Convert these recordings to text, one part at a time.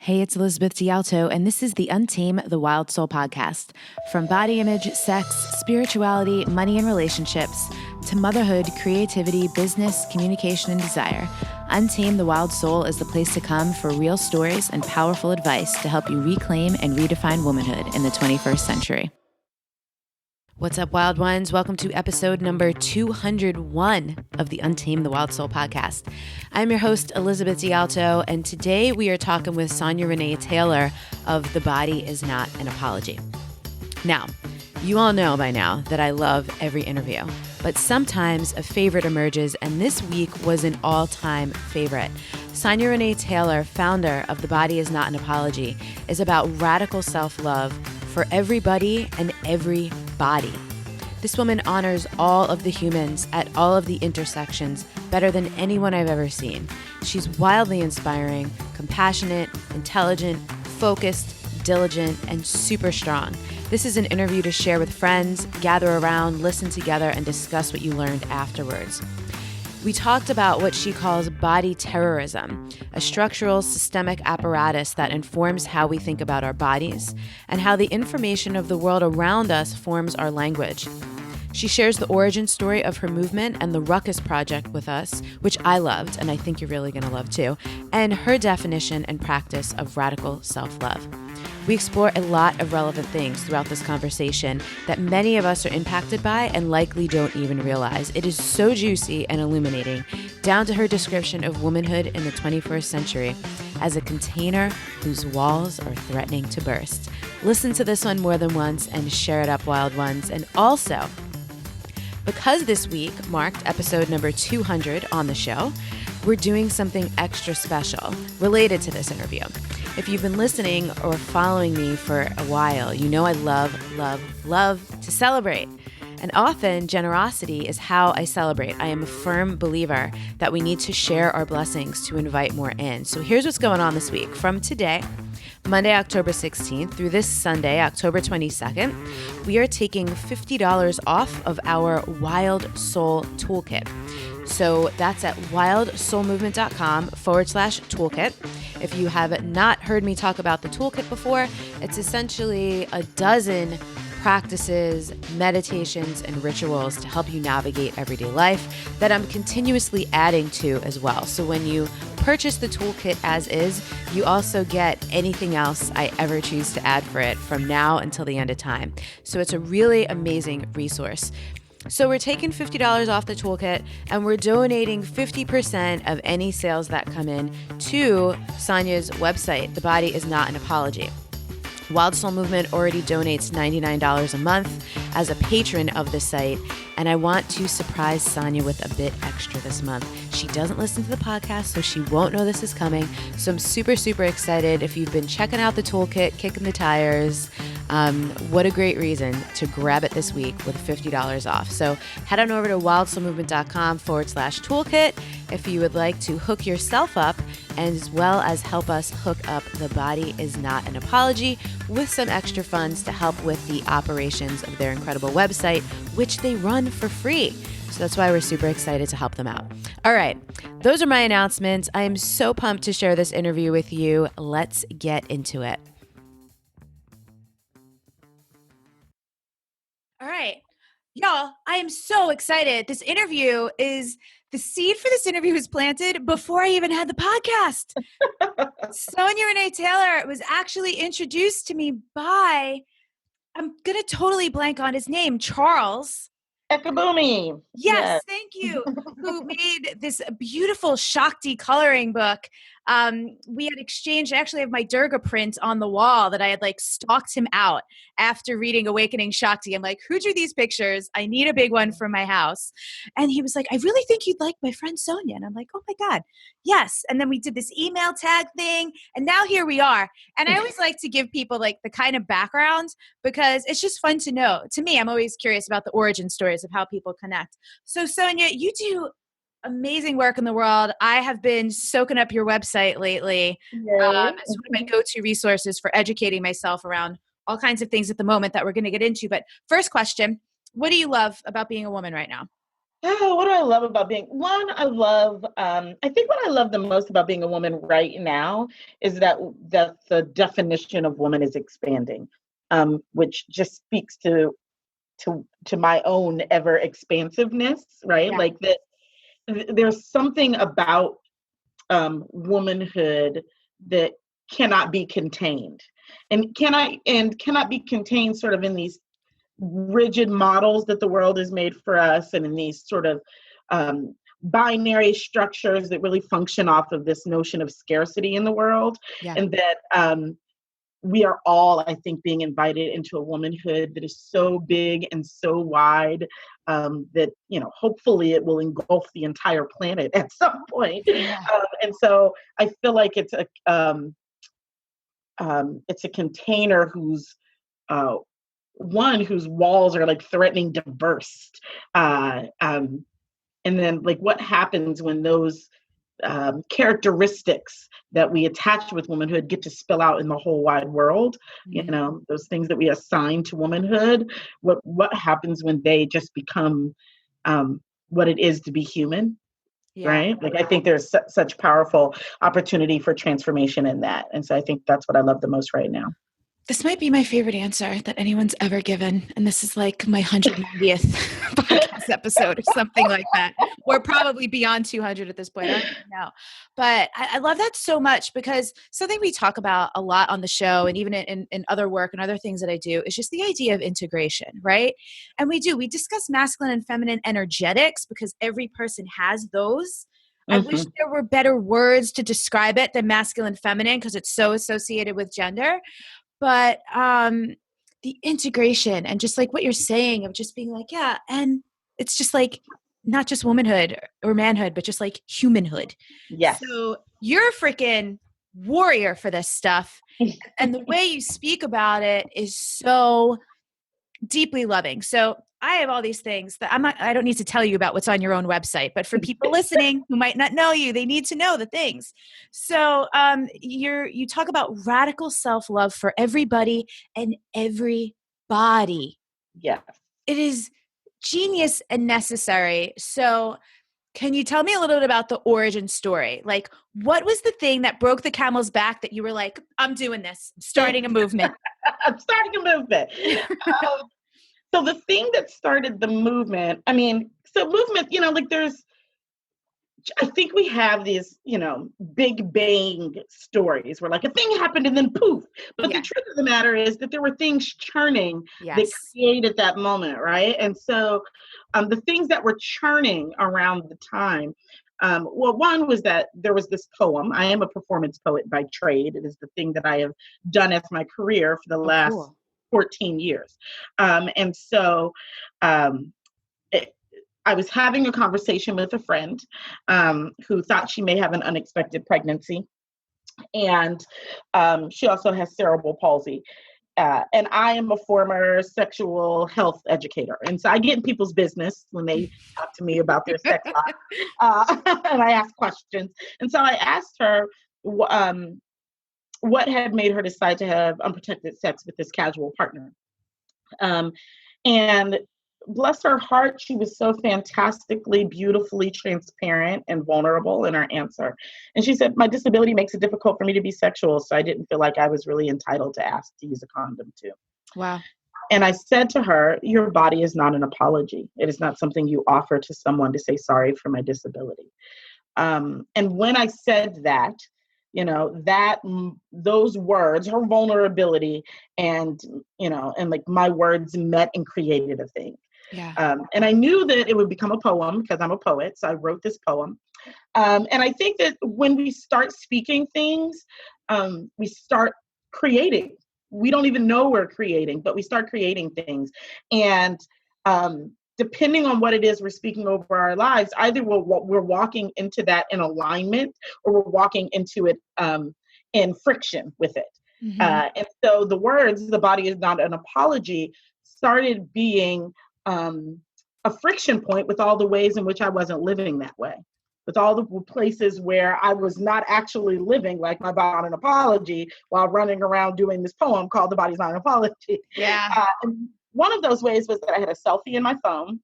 Hey, it's Elizabeth D'Alto, and this is the Untame the Wild Soul podcast. From body image, sex, spirituality, money and relationships, to motherhood, creativity, business, communication, and desire, Untame the Wild Soul is the place to come for real stories and powerful advice to help you reclaim and redefine womanhood in the 21st century. What's up, wild ones? Welcome to episode number 201 of the Untame the Wild Soul podcast. I'm your host, Elizabeth D'Alto, and today we are talking with Sonya Renee Taylor of The Body Is Not an Apology. Now, you all know by now that I love every interview, but sometimes a favorite emerges, and this week was an all-time favorite. Sonya Renee Taylor, founder of The Body Is Not an Apology, is about radical self-love for everybody and every body. This woman honors all of the humans at all of the intersections better than anyone I've ever seen. She's wildly inspiring, compassionate, intelligent, focused, diligent, and super strong. This is an interview to share with friends, gather around, listen together, and discuss what you learned afterwards. We talked about what she calls body terrorism, a structural systemic apparatus that informs how we think about our bodies and how the information of the world around us forms our language. She shares the origin story of her movement and the RUCHUS Project with us, which I loved and I think you're really going to love too, and her definition and practice of radical self-love. We explore a lot of relevant things throughout this conversation that many of us are impacted by and likely don't even realize. It is so juicy and illuminating, down to her description of womanhood in the 21st century as a container whose walls are threatening to burst. Listen to this one more than once and share it up, wild ones. And also, because this week marked episode number 200 on the show, we're doing something extra special related to this interview. If you've been listening or following me for a while, you know I love to celebrate. And often generosity is how I celebrate. I am a firm believer that we need to share our blessings to invite more in. So here's what's going on this week. From today, Monday, October 16th, through this Sunday, October 22nd, we are taking $50 off of our Wild Soul Toolkit. So that's at wildsoulmovement.com/toolkit. If you have not heard me talk about the toolkit before, it's essentially a dozen practices, meditations, and rituals to help you navigate everyday life that I'm continuously adding to as well. So when you purchase the toolkit as is, you also get anything else I ever choose to add for it from now until the end of time. So it's a really amazing resource. So we're taking $50 off the toolkit and we're donating 50% of any sales that come in to Sonya's website, The Body Is Not an Apology. Wild Soul Movement already donates $99 a month as a patron of the site, and I want to surprise Sonya with a bit extra this month. She doesn't listen to the podcast, so she won't know this is coming, so I'm super, super excited. If you've been checking out the toolkit, kicking the tires, what a great reason to grab it this week with $50 off. So head on over to wildsoulmovement.com/toolkit if you would like to hook yourself up, and as well as help us hook up The Body Is Not an Apology with some extra funds to help with the operations of their incredible website, which they run for free. So that's why we're super excited to help them out. All right, those are my announcements. I am so pumped to share this interview with you. Let's get into it. All right, y'all, I am so excited. The seed for this interview was planted before I even had the podcast. Sonya Renee Taylor was actually introduced to me by, I'm going to totally blank on his name, Charles. Ekaboomy. Yes, thank you. Who made this beautiful Shakti coloring book. We had exchanged, I actually have my Durga print on the wall that I had stalked him out after reading Awakening Shakti. I'm like, who drew these pictures? I need a big one for my house. And he was like, I really think you'd like my friend Sonya. And I'm like, oh my God, yes. And then we did this email tag thing. And now here we are. And I always like to give people the kind of background because it's just fun to know. To me, I'm always curious about the origin stories of how people connect. So Sonya, you do amazing work in the world. I have been soaking up your website lately as one of my go-to resources for educating myself around all kinds of things at the moment that we're going to get into. But first question, what do you love about being a woman right now? Oh, what do I love about being one? I think what I love the most about being a woman right now is that the definition of woman is expanding, which just speaks to my own ever expansiveness, right? Yeah. Like that, there's something about womanhood that cannot be contained, and cannot be contained sort of in these rigid models that the world has made for us, and in these sort of um, binary structures that really function off of this notion of scarcity in the world. Yeah. And that we are all, I think, being invited into a womanhood that is so big and so wide, that, hopefully it will engulf the entire planet at some point. Yeah. And so I feel like it's a container uh, whose walls are like threatening to burst. And then like what happens when those characteristics that we attach with womanhood get to spill out in the whole wide world, those things that we assign to womanhood, what happens when they just become what it is to be human, Yeah. right? Like I think there's such powerful opportunity for transformation in that. And so I think that's what I love the most right now. This might be my favorite answer that anyone's ever given. And this is like my 190th podcast episode or something like that. We're probably beyond 200 at this point. I don't even know. But I love that so much, because something we talk about a lot on the show, and even in other work and other things that I do, is just the idea of integration, right? And we discuss masculine and feminine energetics because every person has those. I wish there were better words to describe it than masculine and feminine, because it's so associated with gender. But the integration and just like what you're saying of just being like, yeah, and it's just like not just womanhood or manhood, but just like humanhood. Yes. So you're a freaking warrior for this stuff. And the way you speak about it is so deeply loving. So I have all these things that I don't need to tell you about what's on your own website, but for people listening who might not know you, they need to know the things. So you talk about radical self-love for everybody and everybody. Yes. It is genius and necessary. So can you tell me a little bit about the origin story? Like, what was the thing that broke the camel's back that you were like, I'm doing this, I'm starting a movement? I'm starting a movement. So the thing that started the movement, movement, I think we have these, big bang stories where like a thing happened and then poof. But the truth of the matter is that there were things churning that created that moment, right? And so the things that were churning around the time, one was that there was this poem. I am a performance poet by trade. It is the thing that I have done as my career for the last 14 years. And so I was having a conversation with a friend who thought she may have an unexpected pregnancy. And she also has cerebral palsy. And I am a former sexual health educator. And so I get in people's business when they talk to me about their sex life. And I ask questions. And so I asked her what had made her decide to have unprotected sex with this casual partner. And bless her heart, she was so fantastically, beautifully transparent and vulnerable in her answer. And she said, my disability makes it difficult for me to be sexual, so I didn't feel like I was really entitled to ask to use a condom too. Wow. And I said to her, your body is not an apology. It is not something you offer to someone to say sorry for my disability. And when I said that, those words, her vulnerability and like my words met and created a thing. Yeah. And I knew that it would become a poem because I'm a poet. So I wrote this poem. And I think that when we start speaking things, we start creating. We don't even know we're creating, but we start creating things. And depending on what it is we're speaking over our lives, either we're walking into that in alignment or we're walking into it in friction with it. Mm-hmm. And so the words, the body is not an apology, started being a friction point with all the ways in which I wasn't living that way, with all the places where I was not actually living like my body an apology while running around doing this poem called The Body's Not an Apology. Yeah. And one of those ways was that I had a selfie in my phone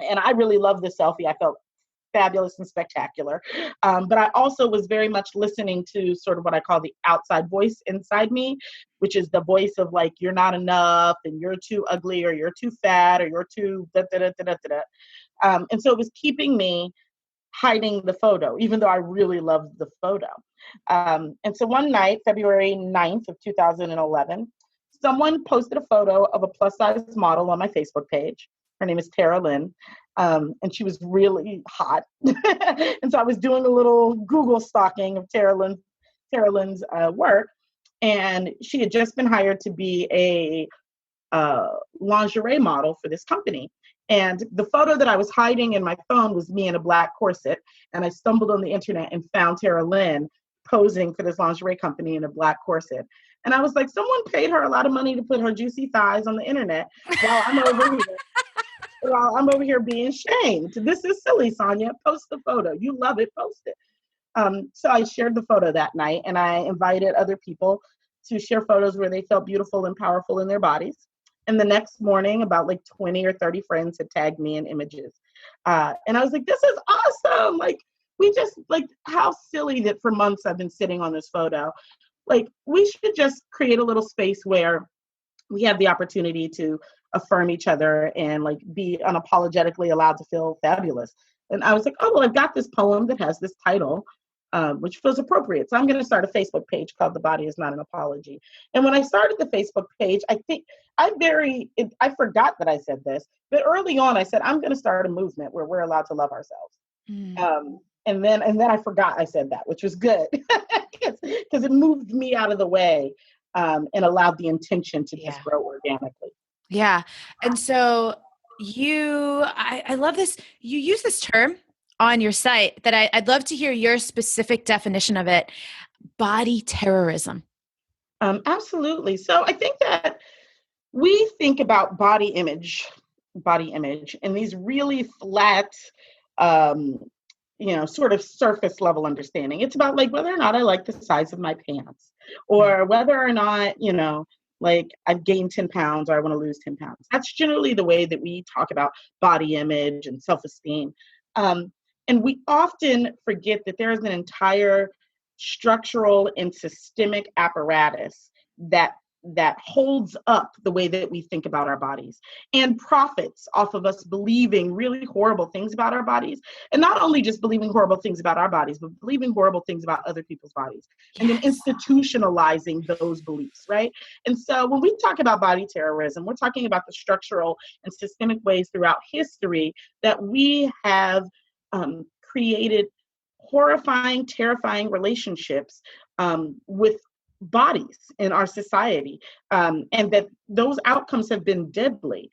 And I really loved this selfie. I felt fabulous and spectacular. But I also was very much listening to sort of what I call the outside voice inside me, which is the voice of like, you're not enough and you're too ugly or you're too fat or you're too da da da da da da. And so it was keeping me hiding the photo, even though I really loved the photo. And so one night, February 9th of 2011, someone posted a photo of a plus size model on my Facebook page. Her name is Tara Lynn. And she was really hot. And so I was doing a little Google stalking of Tara Lynn's work. And she had just been hired to be a lingerie model for this company. And the photo that I was hiding in my phone was me in a black corset. And I stumbled on the internet and found Tara Lynn posing for this lingerie company in a black corset. And I was like, someone paid her a lot of money to put her juicy thighs on the internet while I'm over here being shamed. This is silly, Sonya. Post the photo. You love it, post it. So I shared the photo that night, and I invited other people to share photos where they felt beautiful and powerful in their bodies. And the next morning, about like 20 or 30 friends had tagged me in images. And I was like, this is awesome. Like, how silly that for months I've been sitting on this photo. Like, we should just create a little space where we have the opportunity to affirm each other and like be unapologetically allowed to feel fabulous. And I was like, oh, well, I've got this poem that has this title, which feels appropriate. So I'm going to start a Facebook page called The Body Is Not an Apology. And when I started the Facebook page, I forgot that I said this, but early on I said, I'm going to start a movement where we're allowed to love ourselves. And then I forgot I said that, which was good because it moved me out of the way and allowed the intention to just grow organically. Yeah. And so I love this. You use this term on your site that I'd love to hear your specific definition of it. Body terrorism. Absolutely. So I think that we think about body image in these really flat, sort of surface level understanding. It's about like whether or not I like the size of my pants or whether or not, like I've gained 10 pounds or I want to lose 10 pounds. That's generally the way that we talk about body image and self-esteem. And we often forget that there is an entire structural and systemic apparatus that holds up the way that we think about our bodies and profits off of us believing really horrible things about our bodies. And not only just believing horrible things about our bodies, but believing horrible things about other people's bodies and then institutionalizing those beliefs, right? And so when we talk about body terrorism, we're talking about the structural and systemic ways throughout history that we have created horrifying, terrifying relationships with bodies in our society, and that those outcomes have been deadly.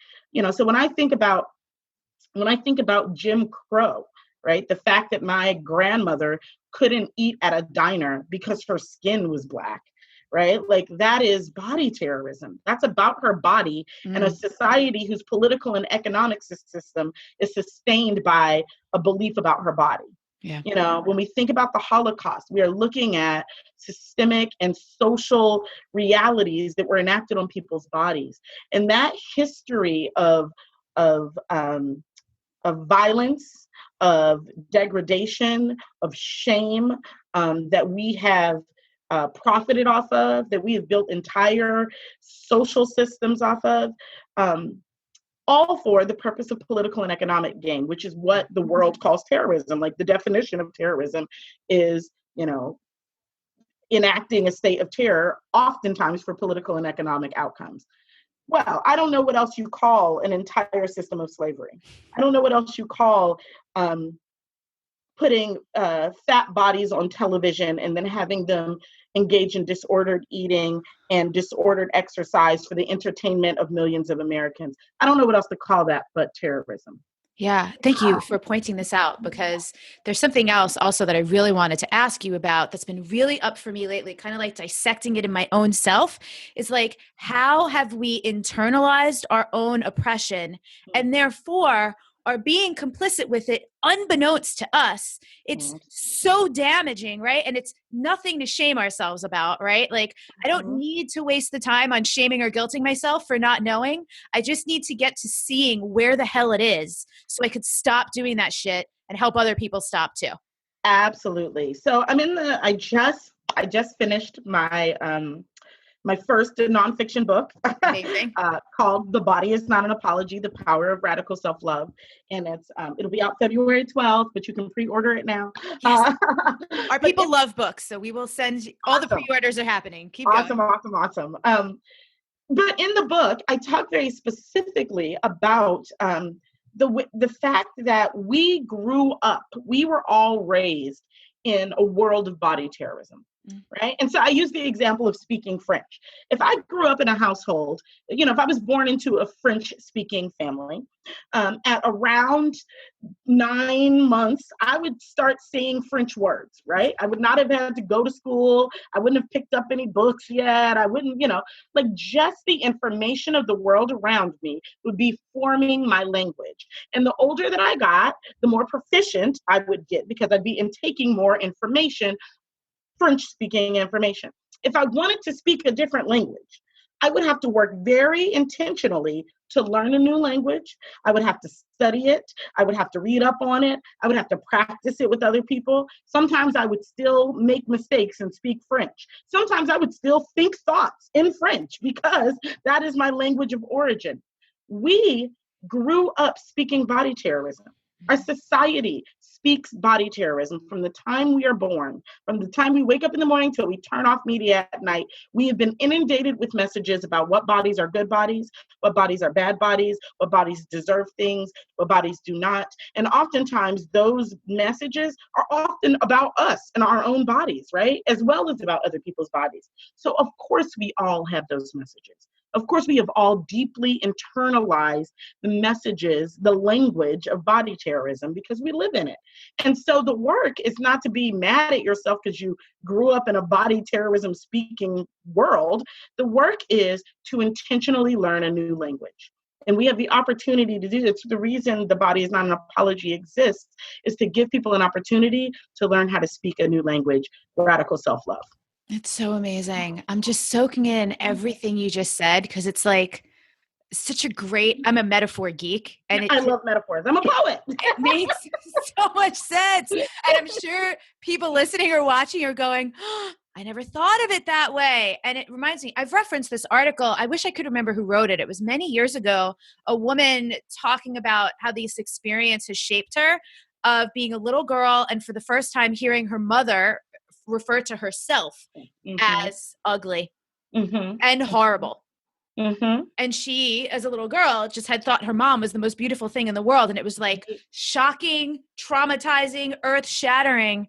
So when I think about Jim Crow, right, the fact that my grandmother couldn't eat at a diner because her skin was black, right, like that is body terrorism. That's about her body and a society whose political and economic system is sustained by a belief about her body. Yeah. When we think about the Holocaust, we are looking at systemic and social realities that were enacted on people's bodies. And that history of violence, of degradation, of shame that we have profited off of, that we have built entire social systems off of, all for the purpose of political and economic gain, which is what the world calls terrorism. Like the definition of terrorism is, enacting a state of terror, oftentimes for political and economic outcomes. Well, I don't know what else you call an entire system of slavery. I don't know what else you call putting fat bodies on television and then having them engage in disordered eating and disordered exercise for the entertainment of millions of Americans. I don't know what else to call that but terrorism. Yeah. Thank you for pointing this out, because there's something else also that I really wanted to ask you about that's been really up for me lately, kind of like dissecting it in my own self. Is like, how have we internalized our own oppression? And therefore, are being complicit with it unbeknownst to us. It's so damaging, right? And it's nothing to shame ourselves about, right? Like, I don't need to waste the time on shaming or guilting myself for not knowing. I just need to get to seeing where the hell it is so I could stop doing that shit and help other people stop too. Absolutely. So I just finished my my first nonfiction book called The Body Is Not an Apology, The Power of Radical Self-Love. And it'll be out February 12th, but you can pre-order it now. Yes. Our people love books, so we will send all the pre-orders are happening. Keep going. Awesome. But in the book, I talk very specifically about the fact that we grew up, we were all raised in a world of body terrorism. Right. And so I use the example of speaking French. If I grew up in a household, if I was born into a French speaking family, at around 9 months, I would start saying French words, right? I would not have had to go to school. I wouldn't have picked up any books yet. I wouldn't, just the information of the world around me would be forming my language. And the older that I got, the more proficient I would get because I'd be taking more information, French-speaking information. If I wanted to speak a different language, I would have to work very intentionally to learn a new language. I would have to study it. I would have to read up on it. I would have to practice it with other people. Sometimes I would still make mistakes and speak French. Sometimes I would still think thoughts in French because that is my language of origin. We grew up speaking body terrorism. Our society speaks body terrorism from the time we are born, from the time we wake up in the morning till we turn off media at night. We have been inundated with messages about what bodies are good bodies, what bodies are bad bodies, what bodies deserve things, what bodies do not. And oftentimes those messages are often about us and our own bodies, right? As well as about other people's bodies. So of course we all have those messages. Of course, we have all deeply internalized the messages, the language of body terrorism because we live in it. And so the work is not to be mad at yourself because you grew up in a body terrorism speaking world. The work is to intentionally learn a new language. And we have the opportunity to do this. The reason The Body Is Not an Apology exists is to give people an opportunity to learn how to speak a new language, radical self-love. It's so amazing. I'm just soaking in everything you just said because it's like such a great, I'm a metaphor geek. And I love metaphors. I'm a poet. It makes so much sense. And I'm sure people listening or watching are going, oh, I never thought of it that way. And it reminds me, I've referenced this article. I wish I could remember who wrote it. It was many years ago, a woman talking about how this experience has shaped her of being a little girl and for the first time hearing her mother refer to herself as ugly and horrible. And she, as a little girl, just had thought her mom was the most beautiful thing in the world. And it was like shocking, traumatizing, earth-shattering.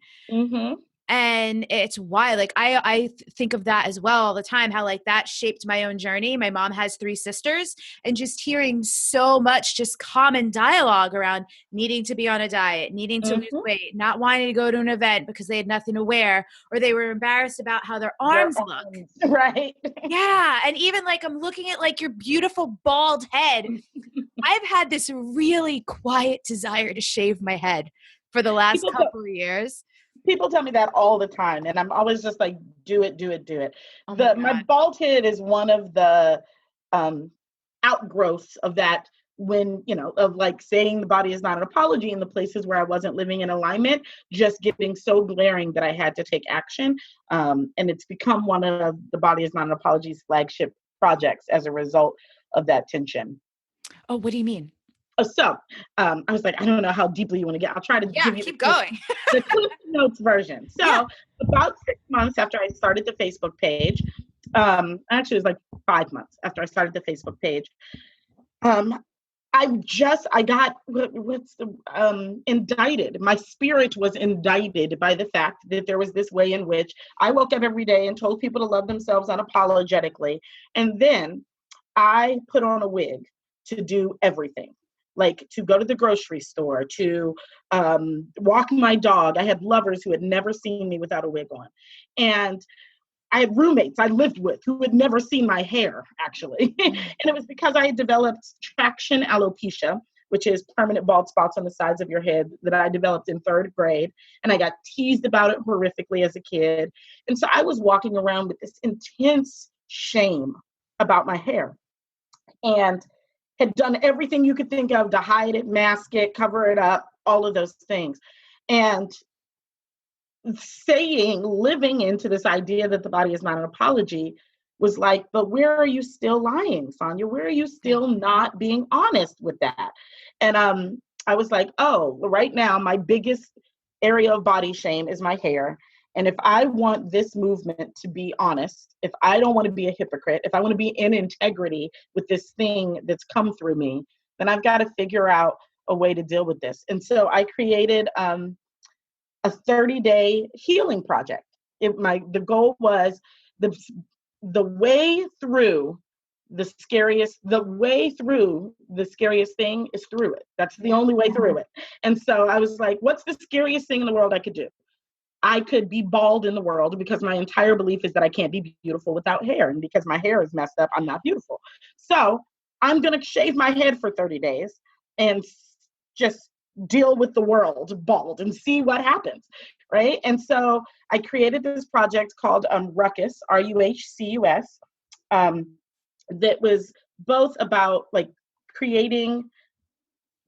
And it's why, like, I think of that as well all the time, how like that shaped my own journey. My mom has 3 sisters, and just hearing so much just common dialogue around needing to be on a diet, needing to lose weight, not wanting to go to an event because they had nothing to wear, or they were embarrassed about how their arms look. Right. Yeah. And even like, I'm looking at like your beautiful bald head. I've had this really quiet desire to shave my head for the last couple of years. People tell me that all the time, and I'm always just like, do it. Oh my bald head is one of the outgrowths of that when, of like saying the body is not an apology in the places where I wasn't living in alignment, just getting so glaring that I had to take action. And it's become one of the Body Is Not an Apology's flagship projects as a result of that tension. Oh, what do you mean? So I was like, I don't know how deeply you want to get. I'll try to give you keep going. the Cliff Notes version. So about 6 months after I started the Facebook page, actually it was like 5 months after I started the Facebook page, I got indicted. My spirit was indicted by the fact that there was this way in which I woke up every day and told people to love themselves unapologetically. And then I put on a wig to do everything. Like to go to the grocery store, to walk my dog. I had lovers who had never seen me without a wig on. And I had roommates I lived with who had never seen my hair, actually. And it was because I had developed traction alopecia, which is permanent bald spots on the sides of your head, that I developed in 3rd grade. And I got teased about it horrifically as a kid. And so I was walking around with this intense shame about my hair, and had done everything you could think of to hide it, mask it, cover it up, all of those things. And living into this idea that the body is not an apology was like, but where are you still lying, Sonya? Where are you still not being honest with that? And I was like, oh, right now, my biggest area of body shame is my hair. And if I want this movement to be honest, if I don't want to be a hypocrite, if I want to be in integrity with this thing that's come through me, then I've got to figure out a way to deal with this. And so I created a 30-day healing project. The goal was the way through the scariest thing is through it. That's the only way through it. And so I was like, what's the scariest thing in the world I could do? I could be bald in the world, because my entire belief is that I can't be beautiful without hair. And because my hair is messed up, I'm not beautiful. So I'm going to shave my head for 30 days and just deal with the world bald and see what happens, right? And so I created this project called RUCHUS, RUHCUS, that was both about like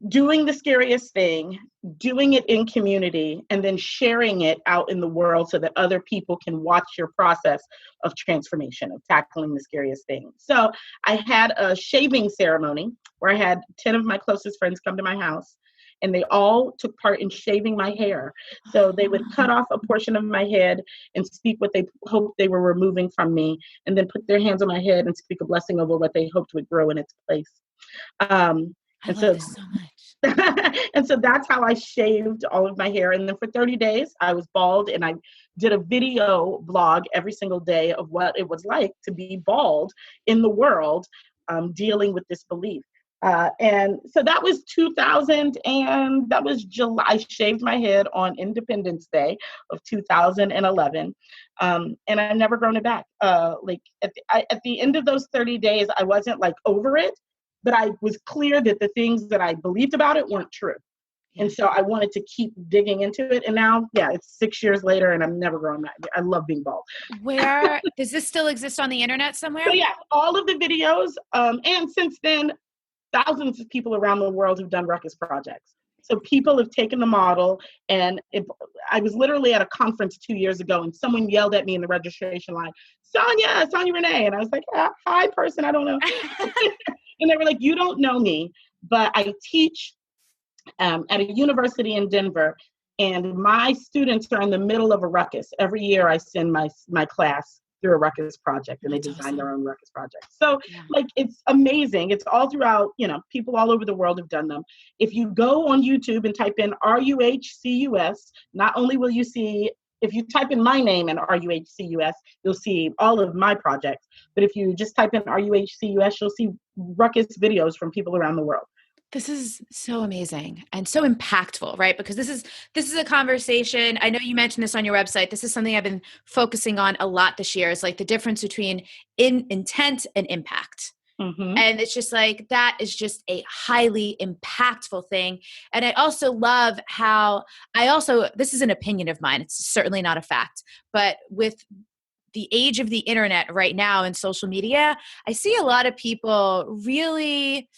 doing the scariest thing, doing it in community, and then sharing it out in the world so that other people can watch your process of transformation, of tackling the scariest thing. So I had a shaving ceremony where I had 10 of my closest friends come to my house, and they all took part in shaving my hair. So they would cut off a portion of my head and speak what they hoped they were removing from me, and then put their hands on my head and speak a blessing over what they hoped would grow in its place. I love this so much. And so that's how I shaved all of my hair. And then for 30 days, I was bald, and I did a video blog every single day of what it was like to be bald in the world, dealing with this belief. And so that was 2000, and that was July. I shaved my head on Independence Day of 2011. And I've never grown it back. Like at the end of those 30 days, I wasn't like over it, but I was clear that the things that I believed about it weren't true. And so I wanted to keep digging into it. And now, it's 6 years later, and I'm never growing back. I love being bald. Where does this still exist on the internet somewhere? So all of the videos. And since then, thousands of people around the world have done RUCHUS projects. So people have taken the model, and I was literally at a conference 2 years ago, and someone yelled at me in the registration line, Sonya Renee. And I was like, hi, person, I don't know. And they were like, you don't know me, but I teach at a university in Denver, and my students are in the middle of a ruckus. Every year I send my class through a RUCHUS project, and they design their own RUCHUS project. So it's amazing. It's all throughout, people all over the world have done them. If you go on YouTube and type in RUHCUS, not only will you see, if you type in my name and RUHCUS, you'll see all of my projects. But if you just type in RUHCUS, you'll see RUCHUS videos from people around the world. This is so amazing and so impactful, right? Because this is a conversation. I know you mentioned this on your website. This is something I've been focusing on a lot this year. Is like the difference between intent and impact. Mm-hmm. And it's just like, that is just a highly impactful thing. And I also love how this is an opinion of mine. It's certainly not a fact, but with the age of the internet right now and social media, I see a lot of people really,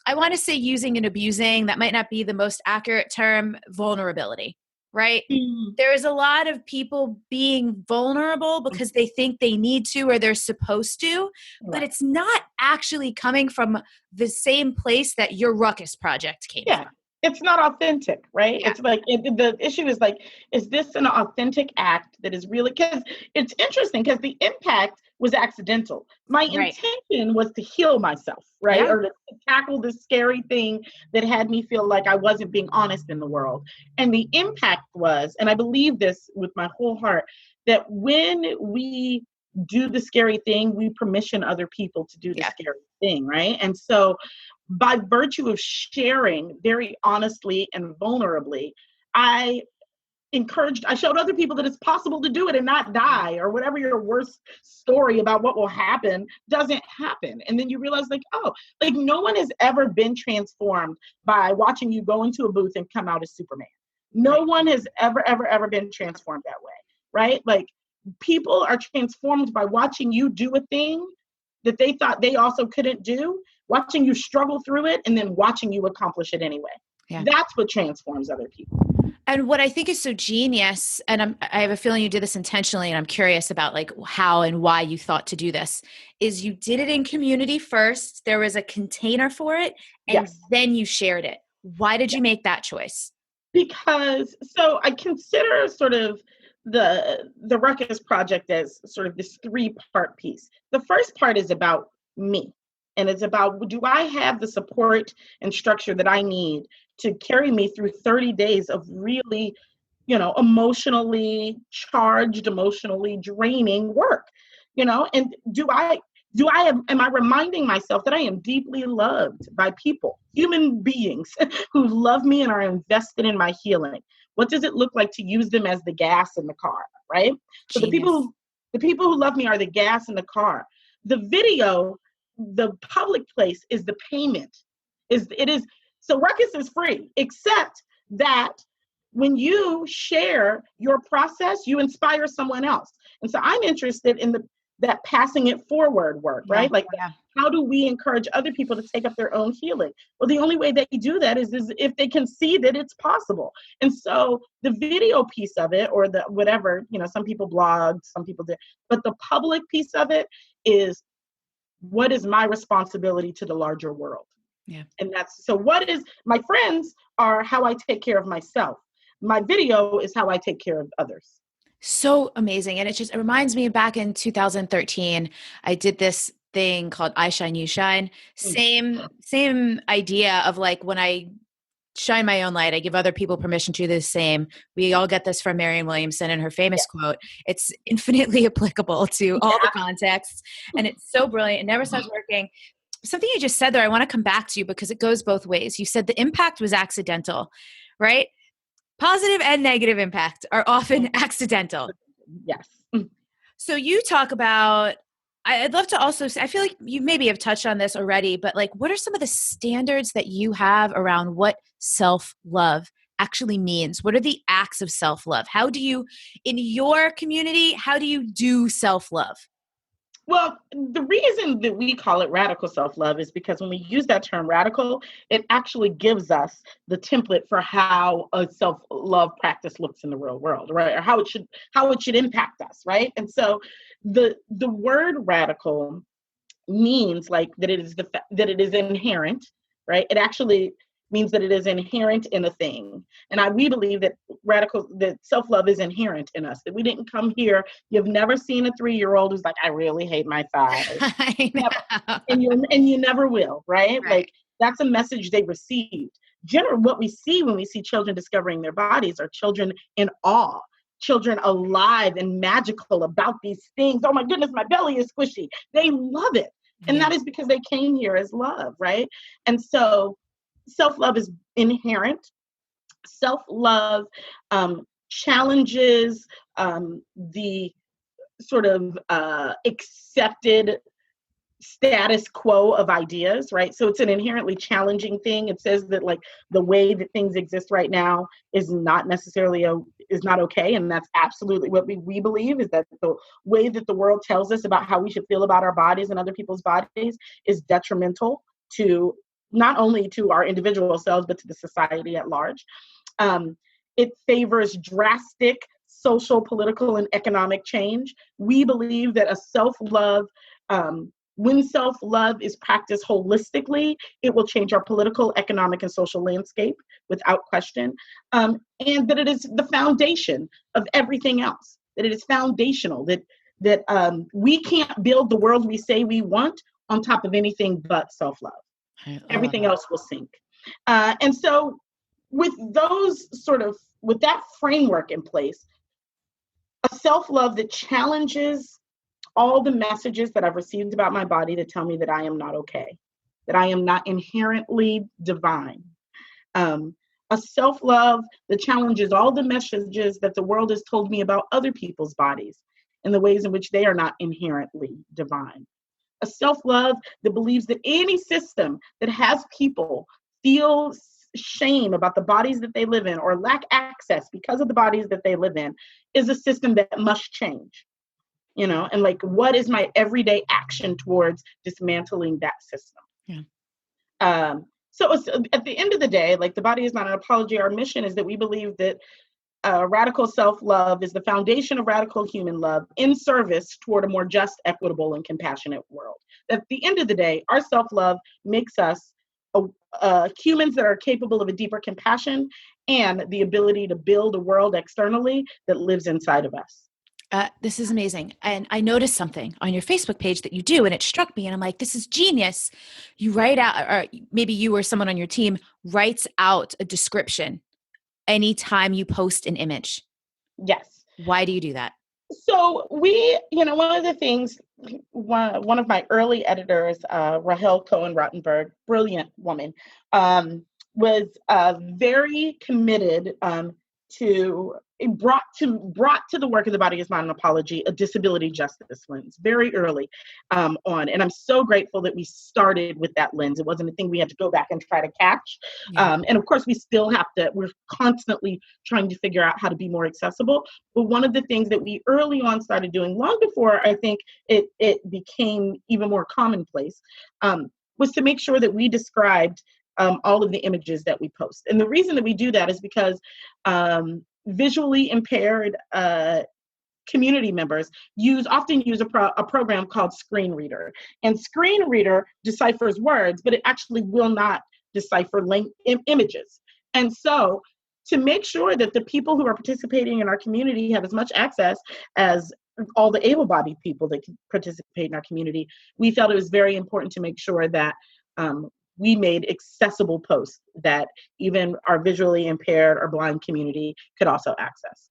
I want to say using and abusing, that might not be the most accurate term, vulnerability, right? Mm-hmm. There is a lot of people being vulnerable because they think they need to or they're supposed to, but it's not actually coming from the same place that your RUCHUS project came from. It's not authentic, right? Yeah. It's like, the issue is like, is this an authentic act that is really, because it's interesting because the impact was accidental. My intention was to heal myself, right? Yeah. Or to tackle this scary thing that had me feel like I wasn't being honest in the world. And the impact was, and I believe this with my whole heart, that when we do the scary thing, we permission other people to do the scary thing, right? And so by virtue of sharing very honestly and vulnerably, I I showed other people that it's possible to do it and not die, or whatever your worst story about what will happen doesn't happen. And then you realize like, oh, like no one has ever been transformed by watching you go into a booth and come out as Superman. No one has ever been transformed that way, right? Like people are transformed by watching you do a thing that they thought they also couldn't do, watching you struggle through it, and then watching you accomplish it anyway. Yeah. That's what transforms other people. And what I think is so genius, and I have a feeling you did this intentionally, and I'm curious about like how and why you thought to do this, is you did it in community first. There was a container for it, and then you shared it. Why did you make that choice? Because, so I consider sort of the RUCHUS Project as sort of this 3-part piece. The first part is about me. And it's about, do I have the support and structure that I need to carry me through 30 days of really, emotionally charged, emotionally draining work, and am I reminding myself that I am deeply loved by people, human beings who love me and are invested in my healing? What does it look like to use them as the gas in the car, right? So the people who love me are the gas in the car. The video, the public place, is the payment. So RUCHUS is free, except that when you share your process, you inspire someone else. And so I'm interested in that passing it forward work, right? How do we encourage other people to take up their own healing? Well, the only way they do that is if they can see that it's possible. And so the video piece of it, or the whatever, some people blog, some people did, but the public piece of it is, what is my responsibility to the larger world? Yeah. And my friends are how I take care of myself. My video is how I take care of others. So amazing. And it reminds me, back in 2013, I did this thing called I Shine, You Shine. Same idea of like, when I shine my own light, I give other people permission to do the same. We all get this from Marianne Williamson and her famous quote. It's infinitely applicable to all the contexts. And it's so brilliant. It never stops working. Something you just said there, I want to come back to, because it goes both ways. You said the impact was accidental, right? Positive and negative impact are often accidental. Yes. So you talk about, I'd love to also, I feel like you maybe have touched on this already, but like, what are some of the standards that you have around what self-love actually means? What are the acts of self-love? How do you, in your community, how do you do self-love? Well, the reason that we call it radical self-love is because when we use that term radical, it actually gives us the template for how a self-love practice looks in the real world, right? Or how it should impact us, right? And so the word radical means like that it is inherent, right? It actually means that it is inherent in a thing. And we believe that self-love is inherent in us, that we didn't come here. You've never seen a 3-year-old who's like, I really hate my thighs. and you never will, right? Like that's a message they received. Generally, what we see when we see children discovering their bodies are children in awe, children alive and magical about these things. Oh my goodness, my belly is squishy. They love it. And that is because they came here as love, right? And so self-love is inherent. Self-love challenges the sort of accepted status quo of ideas, right? So it's an inherently challenging thing. It says that like the way that things exist right now is not necessarily is not okay. And that's absolutely what we believe, is that the way that the world tells us about how we should feel about our bodies and other people's bodies is detrimental to not only to our individual selves, but to the society at large. It favors drastic social, political, and economic change. We believe that when self-love is practiced holistically, it will change our political, economic, and social landscape without question. And that it is the foundation of everything else, that it is foundational, that we can't build the world we say we want on top of anything but self-love. Everything else will sink. And so with that framework in place, a self-love that challenges all the messages that I've received about my body to tell me that I am not okay, that I am not inherently divine, A self-love that challenges all the messages that the world has told me about other people's bodies and the ways in which they are not inherently divine. A self-love that believes that any system that has people feel shame about the bodies that they live in or lack access because of the bodies that they live in is a system that must change. And like, what is my everyday action towards dismantling that system? Yeah. So at the end of the day, like, the body is not an apology. Our mission is that we believe that radical self-love is the foundation of radical human love in service toward a more just, equitable, and compassionate world. At the end of the day, our self-love makes us humans that are capable of a deeper compassion and the ability to build a world externally that lives inside of us. This is amazing. And I noticed something on your Facebook page that you do, and it struck me. And I'm like, this is genius. You write out, or maybe you or someone on your team writes out a description anytime you post an image. Yes. Why do you do that? So one of the things, one of my early editors, Rahel Cohen-Rottenberg, brilliant woman, was very committed to brought to the work of the body is not an apology a disability justice lens very early on, and I'm so grateful that we started with that lens. It wasn't a thing we had to go back and try to catch. And of course we still have to, we're constantly trying to figure out how to be more accessible, but one of the things that we early on started doing long before I think it became even more commonplace was to make sure that we described all of the images that we post. And the reason that we do that is because visually impaired community members often use a program called Screen Reader. And Screen Reader deciphers words, but it actually will not decipher images. And so to make sure that the people who are participating in our community have as much access as all the able-bodied people that can participate in our community, we felt it was very important to make sure that we made accessible posts that even our visually impaired or blind community could also access.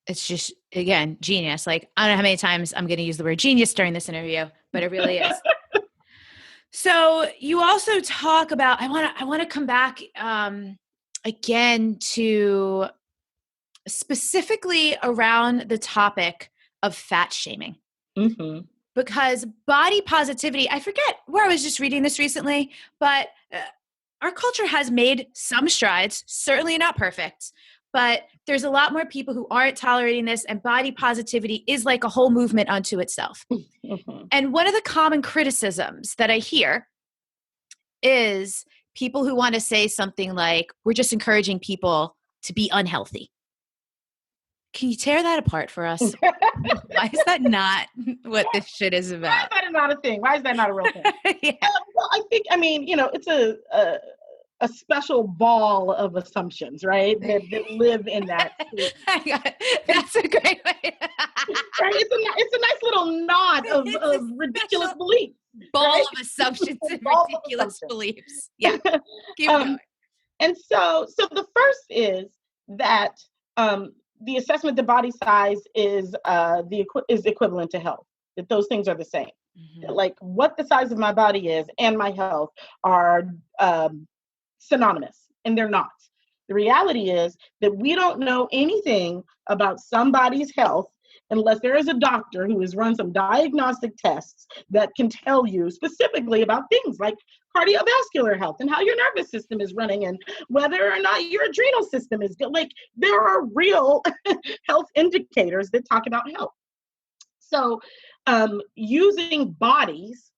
It's just, again, genius. Like, I don't know how many times I'm going to use the word genius during this interview, but it really is. So you also talk about, I want to come back again to specifically around the topic of fat shaming. Mm-hmm. Because body positivity, I forget where I was just reading this recently, but our culture has made some strides, certainly not perfect, but there's a lot more people who aren't tolerating this, and body positivity is like a whole movement unto itself. Mm-hmm. And one of the common criticisms that I hear is people who want to say something like, we're just encouraging people to be unhealthy. Can you tear that apart for us? Why is that not what this shit is about? Why is that not a thing? Why is that not a real thing? Yeah. Well, I think, it's a special ball of assumptions, right? That live in that. That's a great way. Right? It's a nice little knot of ridiculous beliefs. Ball right? of assumptions and ridiculous beliefs. Yeah. Keep going. And so the first is that the assessment that body size is equivalent to health, that those things are the same. Mm-hmm. Like, what the size of my body is and my health are synonymous, and they're not. The reality is that we don't know anything about somebody's health unless there is a doctor who has run some diagnostic tests that can tell you specifically about things like cardiovascular health and how your nervous system is running and whether or not your adrenal system is good. Like, there are real health indicators that talk about health. So using bodies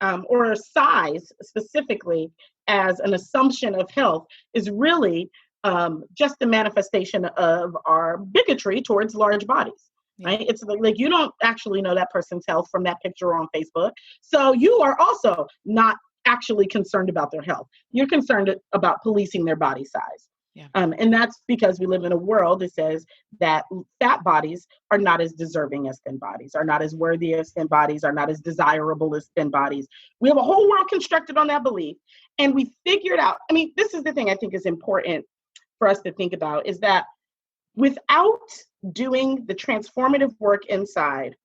or size specifically as an assumption of health is really just a manifestation of our bigotry towards large bodies. Right? It's like you don't actually know that person's health from that picture on Facebook. So you are also not actually concerned about their health. You're concerned about policing their body size. Yeah. And that's because we live in a world that says that fat bodies are not as deserving as thin bodies, are not as worthy as thin bodies, are not as desirable as thin bodies. We have a whole world constructed on that belief. And we figured out, this is the thing I think is important for us to think about, is that without doing the transformative work inside,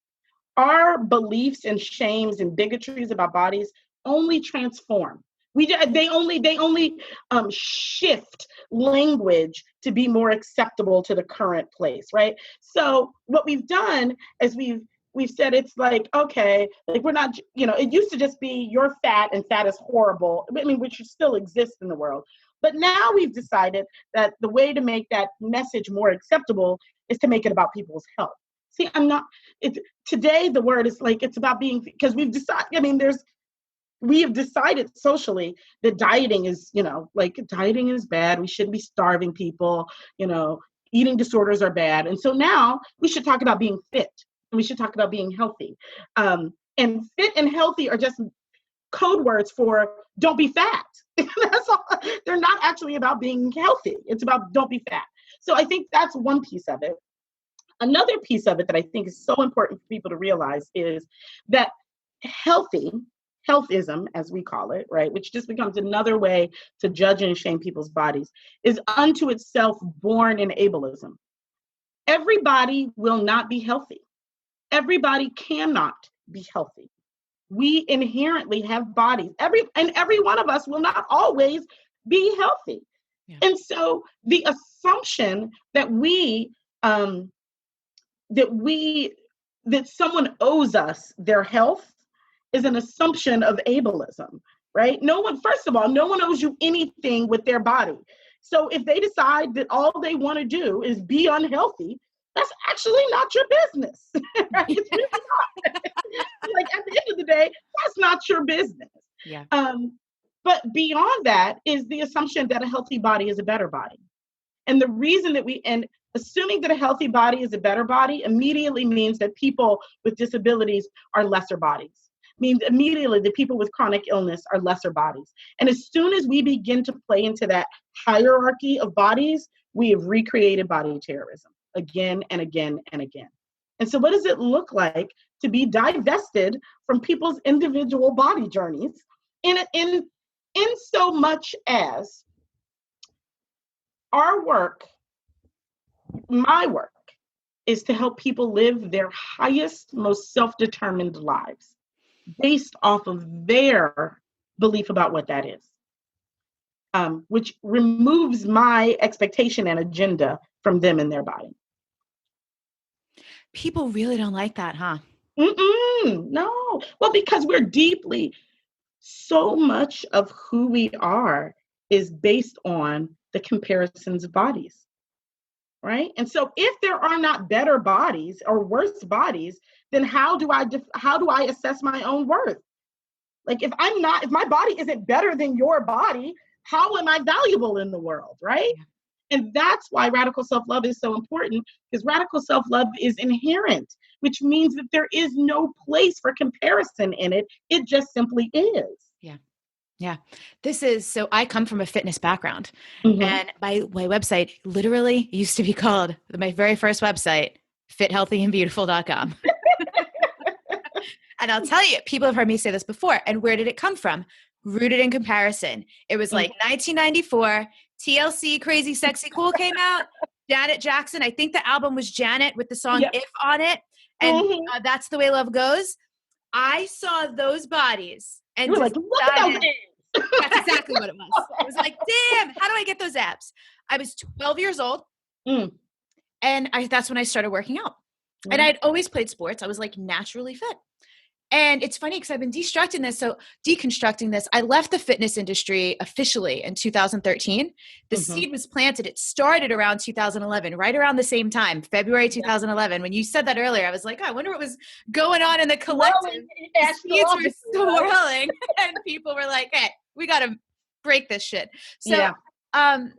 our beliefs and shames and bigotries about bodies only transform. They only shift language to be more acceptable to the current place, right? So what we've done is we've said it's like, okay, like we're not, it used to just be you're fat and fat is horrible. I mean, which still exists in the world. But now we've decided that the way to make that message more acceptable is to make it about people's health. See, today the word is like, it's about being, because we've decided, we have decided socially that dieting is, dieting is bad. We shouldn't be starving people, eating disorders are bad. And so now we should talk about being fit and we should talk about being healthy. And fit and healthy are just code words for don't be fat. That's all. They're not actually about being healthy. It's about don't be fat. So I think that's one piece of it. Another piece of it that I think is so important for people to realize is that healthism, as we call it, right, which just becomes another way to judge and shame people's bodies, is unto itself born in ableism. Everybody will not be healthy. Everybody cannot be healthy. We inherently have bodies. Every one of us will not always be healthy. Yeah. And so the assumption that that someone owes us their health is an assumption of ableism, right? First of all, no one owes you anything with their body. So if they decide that all they want to do is be unhealthy, that's actually not your business. Right? It's really not. Like at the end of the day, that's not your business. Yeah. But beyond that is the assumption that a healthy body is a better body. And the reason that assuming that a healthy body is a better body immediately means that people with disabilities are lesser bodies. Means immediately that people with chronic illness are lesser bodies. And as soon as we begin to play into that hierarchy of bodies, we have recreated body terrorism again and again and again. And so what does it look like to be divested from people's individual body journeys in so much as our work, my work, is to help people live their highest, most self-determined lives based off of their belief about what that is, which removes my expectation and agenda from them and their body. People really don't like that, huh? No. Well, because so much of who we are is based on the comparisons of bodies. Right? And so if there are not better bodies or worse bodies, then how do I assess my own worth? Like if my body isn't better than your body, how am I valuable in the world? Right? Yeah. And that's why radical self-love is so important, because radical self-love is inherent, which means that there is no place for comparison in it. It just simply is. Yeah. Yeah. So I come from a fitness background, and my website literally used to be called, my very first website, fithealthyandbeautiful.com. And I'll tell you, people have heard me say this before. And where did it come from? Rooted in comparison. It was like 1994, TLC Crazy Sexy Cool came out. Janet Jackson, I think the album was Janet with the song If on it. And That's the Way Love Goes. I saw those bodies and you were like, look at those abs. That's exactly what it was. It was like, damn, how do I get those abs? I was 12 years old. And that's when I started working out. And I'd always played sports. I was like naturally fit. And it's funny because I've been deconstructing this. I left the fitness industry officially in 2013. The seed was planted. It started around 2011, right around the same time, February 2011. When you said that earlier, I was like, oh, I wonder what was going on in the collective. The seeds were swirling, and people were like, hey, we got to break this shit. So, and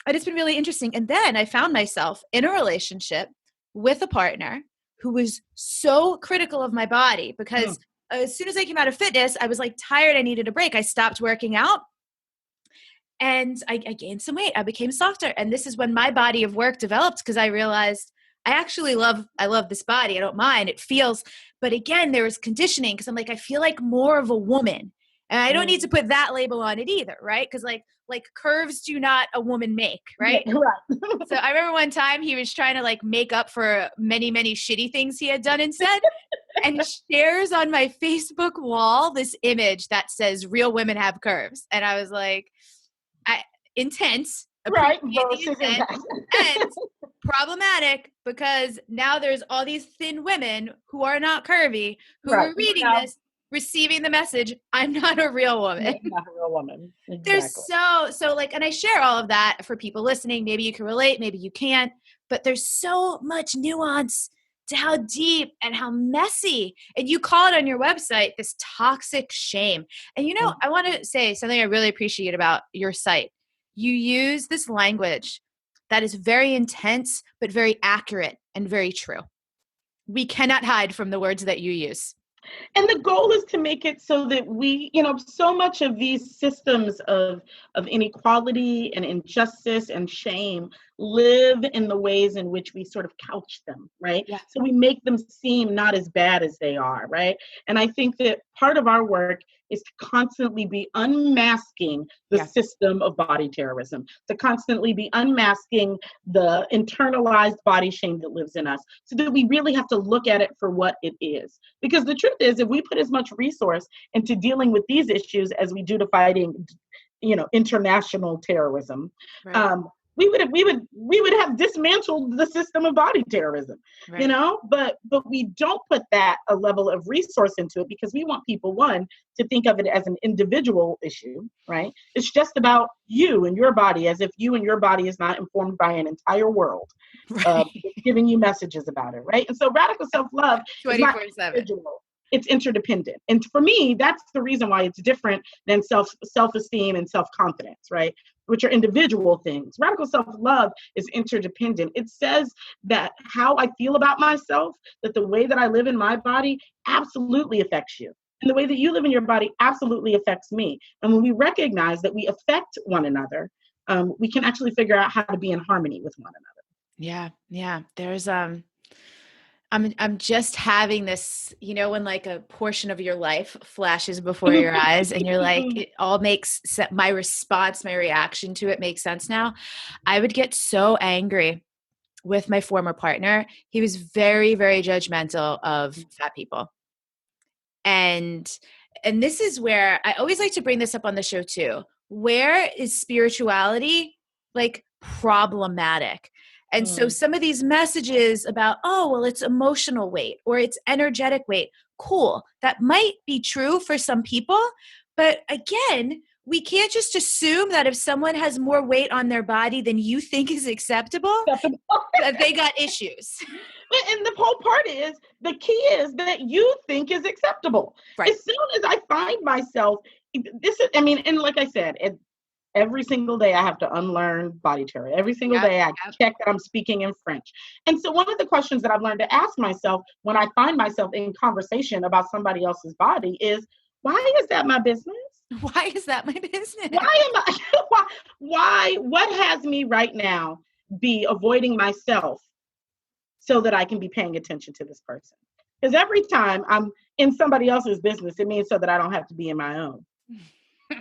it's been really interesting. And then I found myself in a relationship with a partner who was so critical of my body because as soon as I came out of fitness, I was like tired. I needed a break. I stopped working out and I gained some weight. I became softer. And this is when my body of work developed because I realized I love this body. I don't mind. It feels, but again, there was conditioning because I'm like, I feel like more of a woman. And I don't need to put that label on it either, right? Because like curves do not a woman make, right? Yeah, right. So I remember one time he was trying to like make up for many, many shitty things he had done and said. and shares on my Facebook wall this image that says real women have curves. And I was like, intense, Right. appreciate the Versus intent, impact. and problematic because now there's all these thin women who are not curvy who Right. are reading this, receiving the message, I'm not a real woman. Not a real woman. There's Exactly. so like, and I share all of that for people listening. Maybe you can relate, maybe you can't, but there's so much nuance to how deep and how messy. And you call it on your website, this toxic shame. And I want to say something I really appreciate about your site. You use this language that is very intense, but very accurate and very true. We cannot hide from the words that you use. And the goal is to make it so that we, so much of these systems of inequality and injustice and shame live in the ways in which we sort of couch them, right? Yeah. So we make them seem not as bad as they are, right? And I think that part of our work is to constantly be unmasking the system of body terrorism, to constantly be unmasking the internalized body shame that lives in us, so that we really have to look at it for what it is. Because the truth is, if we put as much resource into dealing with these issues as we do to fighting, international terrorism, right. we would have dismantled the system of body terrorism, right. but we don't put that a level of resource into it because we want people, one, to think of it as an individual issue, right? It's just about you and your body, as if you and your body is not informed by an entire world giving you messages about it, right? And so radical self-love is not individual. It's interdependent. And for me, that's the reason why it's different than self-esteem and self-confidence, right? Which are individual things. Radical self-love is interdependent. It says that how I feel about myself, that the way that I live in my body absolutely affects you. And the way that you live in your body absolutely affects me. And when we recognize that we affect one another, we can actually figure out how to be in harmony with one another. Yeah. There's I'm just having this, when like a portion of your life flashes before your eyes and you're like, it all makes sense. My response, my reaction to it makes sense now. I would get so angry with my former partner. He was very, very judgmental of fat people. And this is where I always like to bring this up on the show too. Where is spirituality like problematic? And so some of these messages about, oh, well, it's emotional weight or it's energetic weight. Cool. That might be true for some people. But again, we can't just assume that if someone has more weight on their body than you think is acceptable, that they got issues. And the whole part is, the key is that you think is acceptable. Right. As soon as I find myself, and like I said, every single day I have to unlearn body terror. Every single day I check that I'm speaking in French. And so one of the questions that I've learned to ask myself when I find myself in conversation about somebody else's body is, why is that my business? Why is that my business? What has me right now be avoiding myself so that I can be paying attention to this person? Because every time I'm in somebody else's business, it means so that I don't have to be in my own.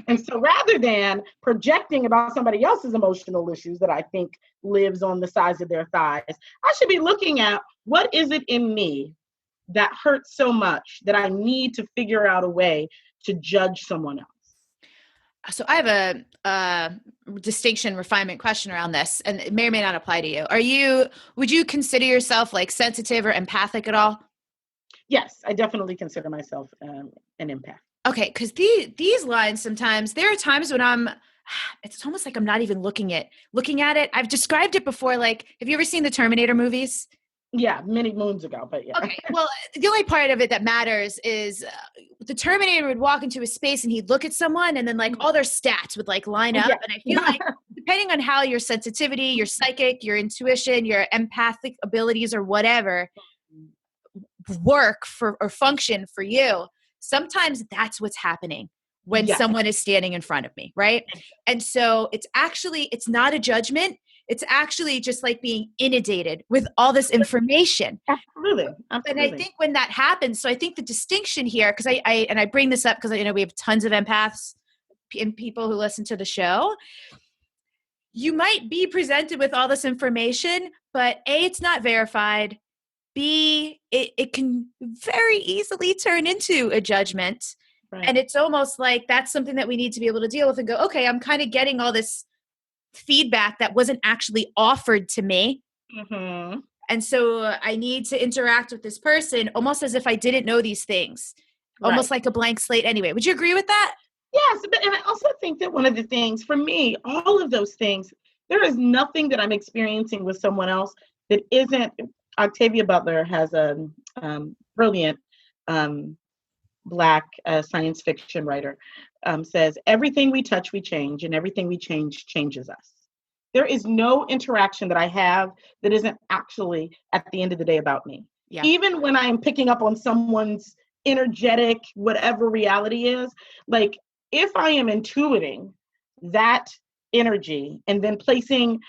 And so rather than projecting about somebody else's emotional issues that I think lives on the sides of their thighs, I should be looking at, what is it in me that hurts so much that I need to figure out a way to judge someone else? So I have a distinction refinement question around this, and it may or may not apply to you. Would you consider yourself like sensitive or empathic at all? Yes, I definitely consider myself an empath. Okay, because these lines sometimes, there are times when it's almost like I'm not even looking at it. I've described it before. Like, have you ever seen the Terminator movies? Yeah, many moons ago, but yeah. Okay, well, the only part of it that matters is the Terminator would walk into a space and he'd look at someone and then like all their stats would like line up. Yeah. And I feel like depending on how your sensitivity, your psychic, your intuition, your empathic abilities or whatever work for or function for you, sometimes that's what's happening when someone is standing in front of me, right? And so it's not a judgment. It's actually just like being inundated with all this information. Absolutely. And I think when that happens, so I think the distinction here, because I bring this up because I know we have tons of empaths and people who listen to the show. You might be presented with all this information, but A, it's not verified. B, it can very easily turn into a judgment. Right. And it's almost like that's something that we need to be able to deal with and go, okay, I'm kind of getting all this feedback that wasn't actually offered to me. Mm-hmm. And so I need to interact with this person almost as if I didn't know these things, almost Right. like a blank slate anyway. Would you agree with that? Yes, but and I also think that one of the things for me, all of those things, there is nothing that I'm experiencing with someone else that isn't. Octavia Butler has a brilliant um, Black science fiction writer, says everything we touch, we change, and everything we change changes us. There is no interaction that I have that isn't actually at the end of the day about me. Yeah. Even when I am picking up on someone's energetic, whatever reality is, like if I am intuiting that energy and then placing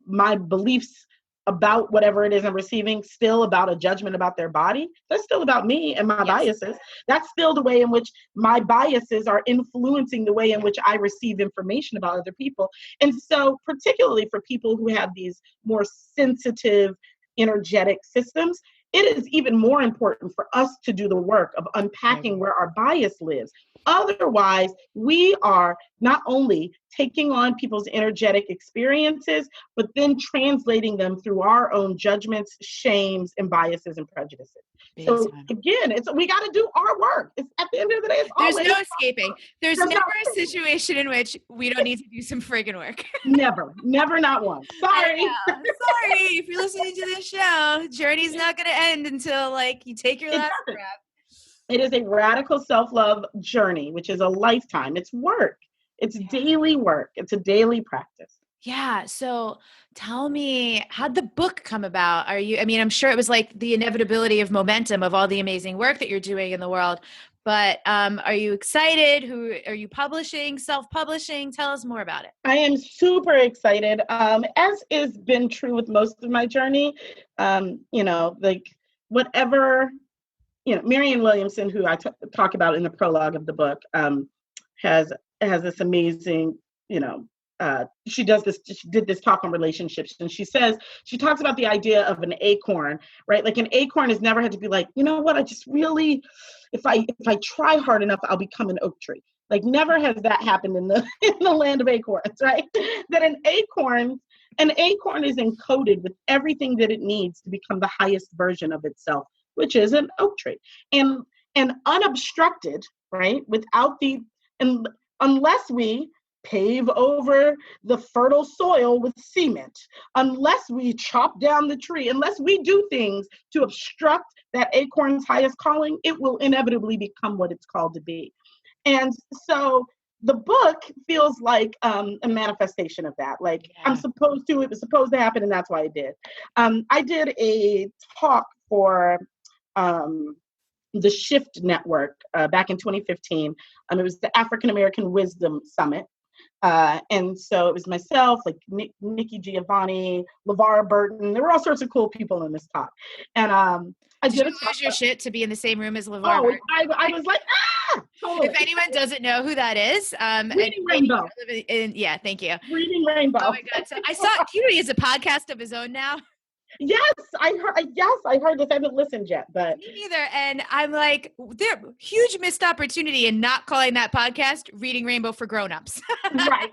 my beliefs about whatever it is I'm receiving, still about a judgment about their body, that's still about me and my biases. That's still the way in which my biases are influencing the way in which I receive information about other people. And so, particularly for people who have these more sensitive, energetic systems, it is even more important for us to do the work of unpacking where our bias lives. Otherwise, we are not only taking on people's energetic experiences, but then translating them through our own judgments, shames, and biases and prejudices. So again, we got to do our work. It's at the end of the day, it's There's always no escaping. There's never a situation in which we don't need to do some friggin' work. Never, not once. Sorry. Sorry, if you're listening to this show, journey's not going to end until like you take your last breath. It is a radical self-love journey, which is a lifetime. It's work. It's daily work. It's a daily practice. Yeah. So tell me, how'd the book come about? I'm sure it was like the inevitability of momentum of all the amazing work that you're doing in the world, but are you excited? Who are you publishing, self-publishing? Tell us more about it. I am super excited. As is been true with most of my journey, like whatever, Marianne Williamson, who I talk about in the prologue of the book, has this amazing, she did this talk on relationships, and she talks about the idea of an acorn, right? Like an acorn has never had to be like, you know what, I just really, if I try hard enough, I'll become an oak tree. Like never has that happened in the land of acorns, right? That an acorn is encoded with everything that it needs to become the highest version of itself, which is an oak tree. And unobstructed, right? Unless we pave over the fertile soil with cement, unless we chop down the tree, unless we do things to obstruct that acorn's highest calling, it will inevitably become what it's called to be. And so the book feels like a manifestation of that. Like it was supposed to happen, and that's why it did. I did a talk for the Shift Network back in 2015. It was the African American Wisdom Summit. And so it was myself, like Nikki Giovanni, LeVar Burton. There were all sorts of cool people in this talk. And did you lose your shit to be in the same room as LeVar Burton? I was like, totally. If anyone doesn't know who that is, Reading Rainbow. Thank you. Reading Rainbow. Oh my God. So I saw he has a podcast of his own now. Yes, I heard this. I haven't listened yet, but me neither. And I'm like, there huge missed opportunity in not calling that podcast Reading Rainbow for Grown-ups. Right.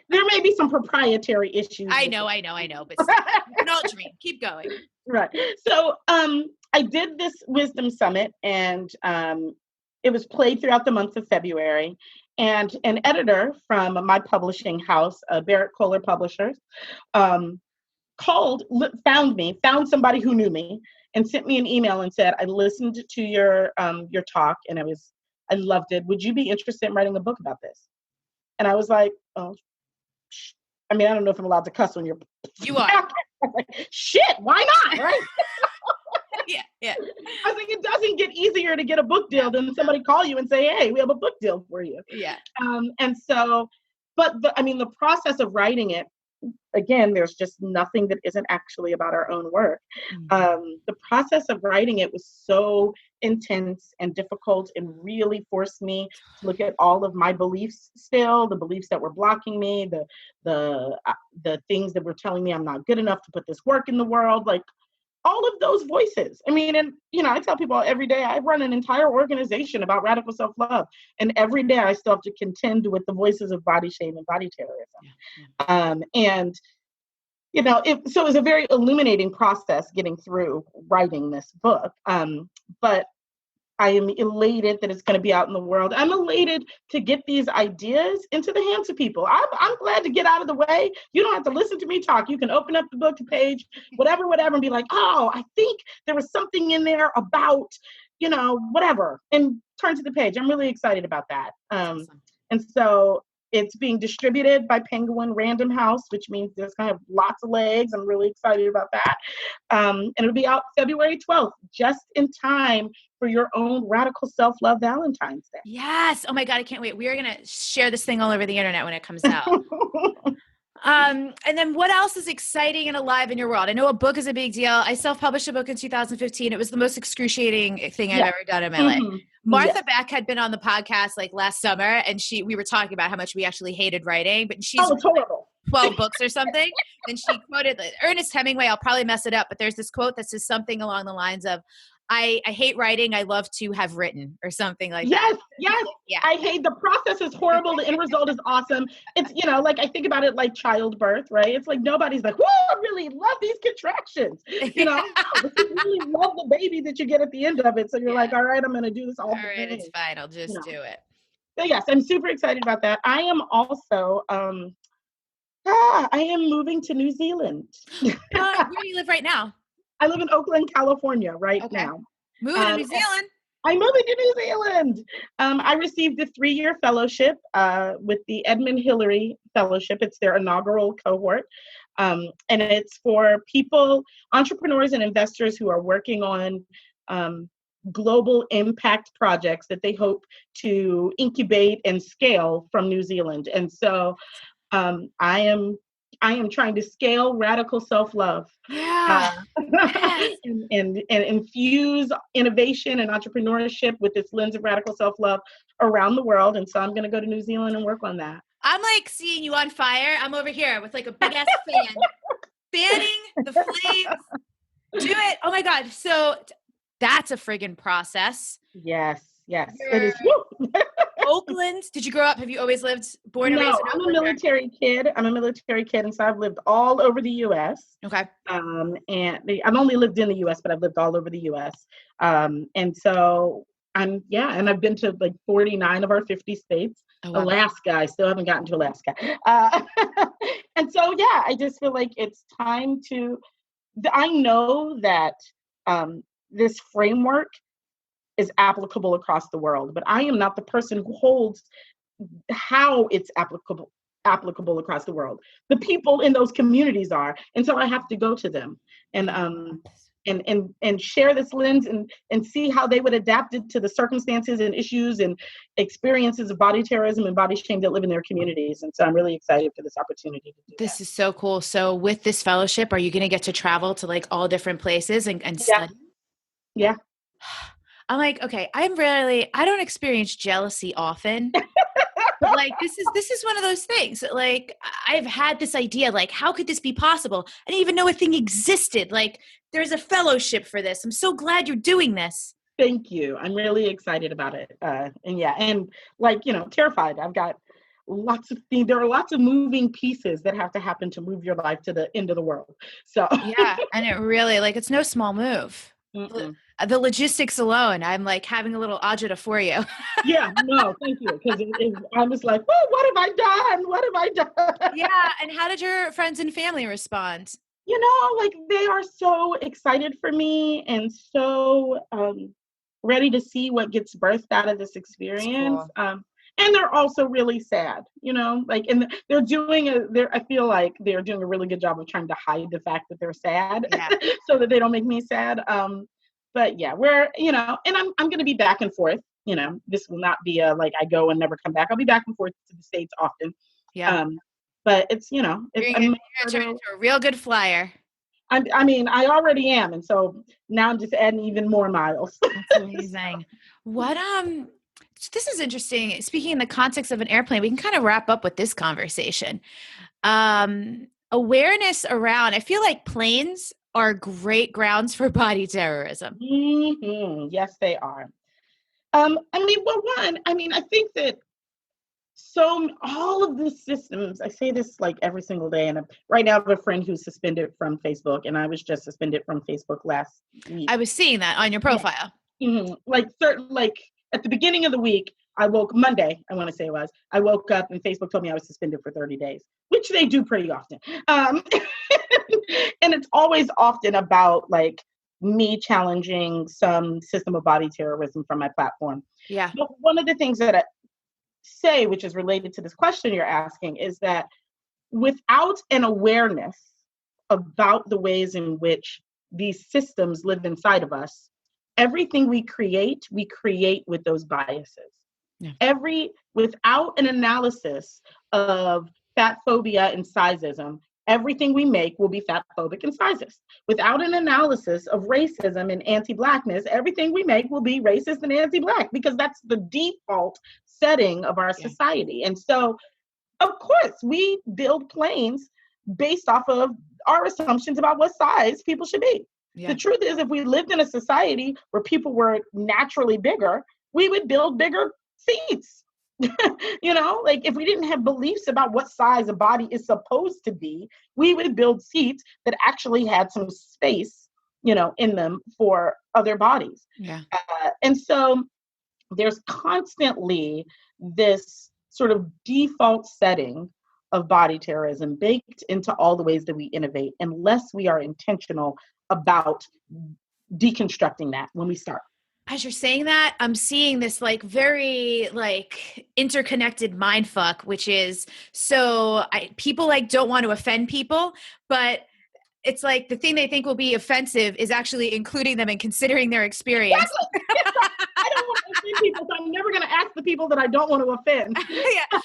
There may be some proprietary issues. I know, but we can all dream. Keep going. Right. So I did this Wisdom Summit, and it was played throughout the month of February. And an editor from my publishing house, Barrett Kohler Publishers, found somebody who knew me and sent me an email and said, I listened to your talk and I loved it. Would you be interested in writing a book about this? And I was like, oh, I don't know if I'm allowed to cuss on your. You are. Like, shit, why not? Right? Yeah. I was like, it doesn't get easier to get a book deal than somebody call you and say, hey, we have a book deal for you. Yeah. And so, but the process of writing it again, there's just nothing that isn't actually about our own work. The process of writing it was so intense and difficult, and really forced me to look at all of my beliefs still, the beliefs that were blocking me, the things that were telling me I'm not good enough to put this work in the world, like all of those voices. I mean, and I tell people every day, I run an entire organization about radical self-love, and every day I still have to contend with the voices of body shame and body terrorism. And so it was a very illuminating process getting through writing this book. But I am elated that it's going to be out in the world. I'm elated to get these ideas into the hands of people. I'm glad to get out of the way. You don't have to listen to me talk. You can open up the book page, whatever, and be like, oh, I think there was something in there about, whatever, and turn to the page. I'm really excited about that. Awesome. And so it's being distributed by Penguin Random House, which means there's going to have lots of legs. I'm really excited about that. And it'll be out February 12th, just in time for your own radical self-love Valentine's Day. Yes. Oh my God, I can't wait. We are going to share this thing all over the internet when it comes out. And then what else is exciting and alive in your world? I know a book is a big deal. I self-published a book in 2015. It was the most excruciating thing I've ever done in my life. Martha Beck had been on the podcast like last summer, and we were talking about how much we actually hated writing, but she's horrible. 12 books or something. And she quoted Ernest Hemingway. I'll probably mess it up, but there's this quote that says something along the lines of, I hate writing. I love to have written, or something like that. Yes. Yeah. I hate the process is horrible. The end result is awesome. It's, I think about it like childbirth, right? It's like nobody's like, whoa, I really love these contractions. But you really love the baby that you get at the end of it. So you're like, all right, I'm going to do this all right, it's fine. I'll just do it. So yes, I'm super excited about that. I am also, I am moving to New Zealand. Where do you live right now? I live in Oakland, California now. Moving to New Zealand? I'm moving to New Zealand. I received a 3-year fellowship with the Edmund Hillary Fellowship. It's their inaugural cohort. And it's for people, entrepreneurs and investors who are working on global impact projects that they hope to incubate and scale from New Zealand. And so I am trying to scale radical self-love. Yeah. And infuse innovation and entrepreneurship with this lens of radical self-love around the world. And so I'm going to go to New Zealand and work on that. I'm like seeing you on fire. I'm over here with like a big ass fan, fanning the flames. Do it. Oh my God. So that's a friggin' process. Yes. It is. Oakland. Did you grow up? Have you always born and raised in Oakland? I'm a military kid. And so I've lived all over the U.S. Okay. And I've only lived in the U.S., but I've lived all over the U.S. And so and I've been to like 49 of our 50 states. Oh, wow. Alaska, I still haven't gotten to Alaska. And so, I just feel like it's time I know that this framework is applicable across the world, but I am not the person who holds how it's applicable across the world. The people in those communities are, and so I have to go to them and share this lens and see how they would adapt it to the circumstances and issues and experiences of body terrorism and body shame that live in their communities. And so I'm really excited for this opportunity to do this. This is so cool. So with this fellowship, are you going to get to travel to like all different places and study? Yeah. I'm like, okay, I don't experience jealousy often, but like, this is one of those things that like, I've had this idea, like, how could this be possible? I didn't even know a thing existed. Like, there's a fellowship for this. I'm so glad you're doing this. Thank you. I'm really excited about it. And like, terrified. I've got lots of things. There are lots of moving pieces that have to happen to move your life to the end of the world. So yeah. And it really, it's no small move. The logistics alone, I'm like having a little agita for you. Yeah, no, thank you. Because I was like, oh, what have I done? What have I done? Yeah. And how did your friends and family respond? They are so excited for me and so ready to see what gets birthed out of this experience. Cool. And they're also really sad, and they're I feel like they're doing a really good job of trying to hide the fact that they're sad so that they don't make me sad. But yeah, we're, and I'm going to be back and forth. This will not be I go and never come back. I'll be back and forth to the States often. Yeah. but it's, You're gonna turn into a real good flyer. I mean, I already am. And so now I'm just adding even more miles. That's amazing. What, this is interesting. Speaking in the context of an airplane, we can kind of wrap up with this conversation. Awareness around, I feel like planes are great grounds for body terrorism. Yes, they are. I think that all of the systems, I say this like every single day, and right now I have a friend who's suspended from Facebook, and I was just suspended from Facebook last week. I was seeing that on your profile. Yeah. Like at the beginning of the week, Monday, I want to say it was, I woke up and Facebook told me I was suspended for 30 days, which they do pretty often. And it's always often about like me challenging some system of body terrorism from my platform. Yeah. But one of the things that I say, which is related to this question you're asking, is that without an awareness about the ways in which these systems live inside of us, everything we create with those biases. Yeah. Without an analysis of fat phobia and sizeism, everything we make will be fat phobic and sizist. Without an analysis of racism and anti-Blackness, everything we make will be racist and anti-Black, because that's the default setting of our society. And so, of course, we build planes based off of our assumptions about what size people should be. Yeah. The truth is, if we lived in a society where people were naturally bigger, we would build bigger seats. Like if we didn't have beliefs about what size a body is supposed to be, we would build seats that actually had some space, in them for other bodies. Yeah. And so there's constantly this sort of default setting of body terrorism baked into all the ways that we innovate, unless we are intentional about deconstructing that when we start. As you're saying that, I'm seeing this like very like interconnected mindfuck, which is people like don't want to offend people, but it's like the thing they think will be offensive is actually including them and considering their experience. Exactly. I don't want to offend people, so I'm never going to ask the people that I don't want to offend. Yeah, I'm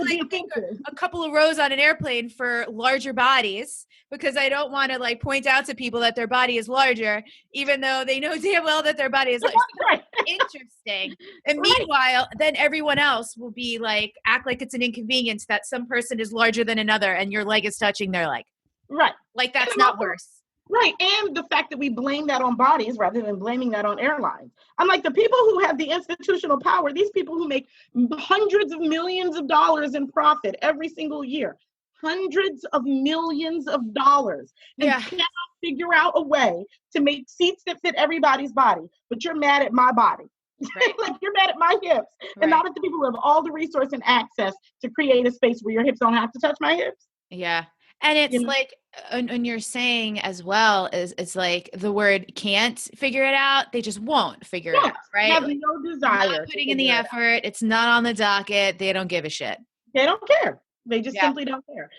going to take a couple of rows on an airplane for larger bodies, because I don't want to like point out to people that their body is larger, even though they know damn well that their body is larger. Right. Interesting. And meanwhile, then everyone else will be like, act like it's an inconvenience that some person is larger than another and your leg is touching their leg. Right. Like that's not worse. Right. And the fact that we blame that on bodies rather than blaming that on airlines. I'm like, the people who have the institutional power, these people who make hundreds of millions of dollars in profit every single year, hundreds of millions of dollars, and cannot figure out a way to make seats that fit everybody's body. But you're mad at my body. Right. Like you're mad at my hips, and not at the people who have all the resource and access to create a space where your hips don't have to touch my hips. Yeah. And it's like, and you're saying as well, is it's like the word can't figure it out. They just won't figure it out, right? Have no desire. Not putting in the effort. It's not on the docket. They don't give a shit. They don't care. They just simply don't care.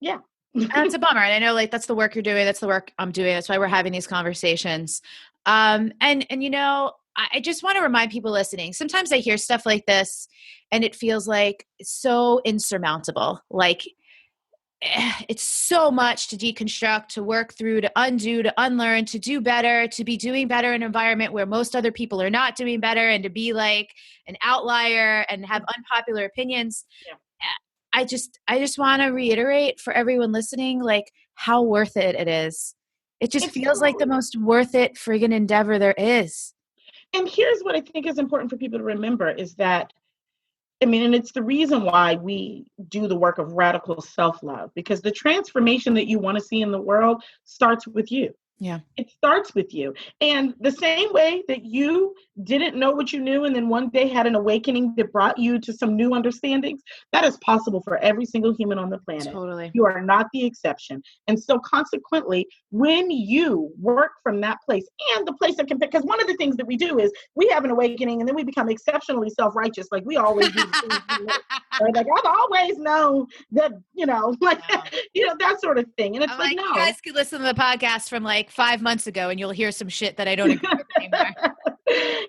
Yeah. And that's a bummer. And I know like that's the work you're doing. That's the work I'm doing. That's why we're having these conversations. And I just want to remind people listening, sometimes I hear stuff like this and it feels like it's so insurmountable. Like, it's so much to deconstruct, to work through, to undo, to unlearn, to do better, to be doing better in an environment where most other people are not doing better, and to be like an outlier and have unpopular opinions. Yeah. I just want to reiterate for everyone listening, like how worth it is. It just feels like the most worth it friggin' endeavor there is. And here's what I think is important for people to remember is that, and it's the reason why we do the work of radical self-love, because the transformation that you want to see in the world starts with you. Yeah. It starts with you. And the same way that you didn't know what you knew and then one day had an awakening that brought you to some new understandings, that is possible for every single human on the planet. Totally. You are not the exception. And so consequently, when you work from that place and the place that can, because one of the things that we do is we have an awakening and then we become exceptionally self-righteous. Like we always do. Right? Like I've always known that, that sort of thing. And it's like no. You guys could listen to the podcast from like 5 months ago and you'll hear some shit that I don't agree with anymore.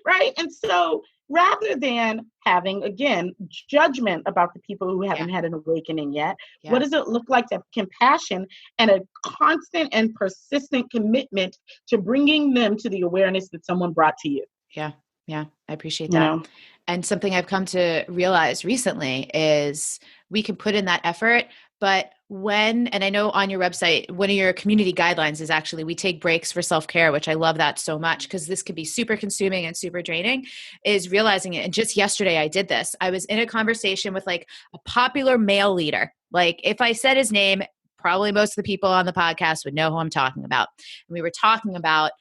Right. And so rather than having, again, judgment about the people who haven't had an awakening yet. Yeah. What does it look like to have compassion and a constant and persistent commitment to bringing them to the awareness that someone brought to you? Yeah. Yeah. I appreciate You that. know? And something I've come to realize recently is we can put in that effort, but and I know on your website, one of your community guidelines is actually we take breaks for self-care, which I love that so much because this could be super consuming and super draining, is realizing it. And just yesterday I did this. I was in a conversation with like a popular male leader. Like if I said his name, probably most of the people on the podcast would know who I'm talking about. And we were talking about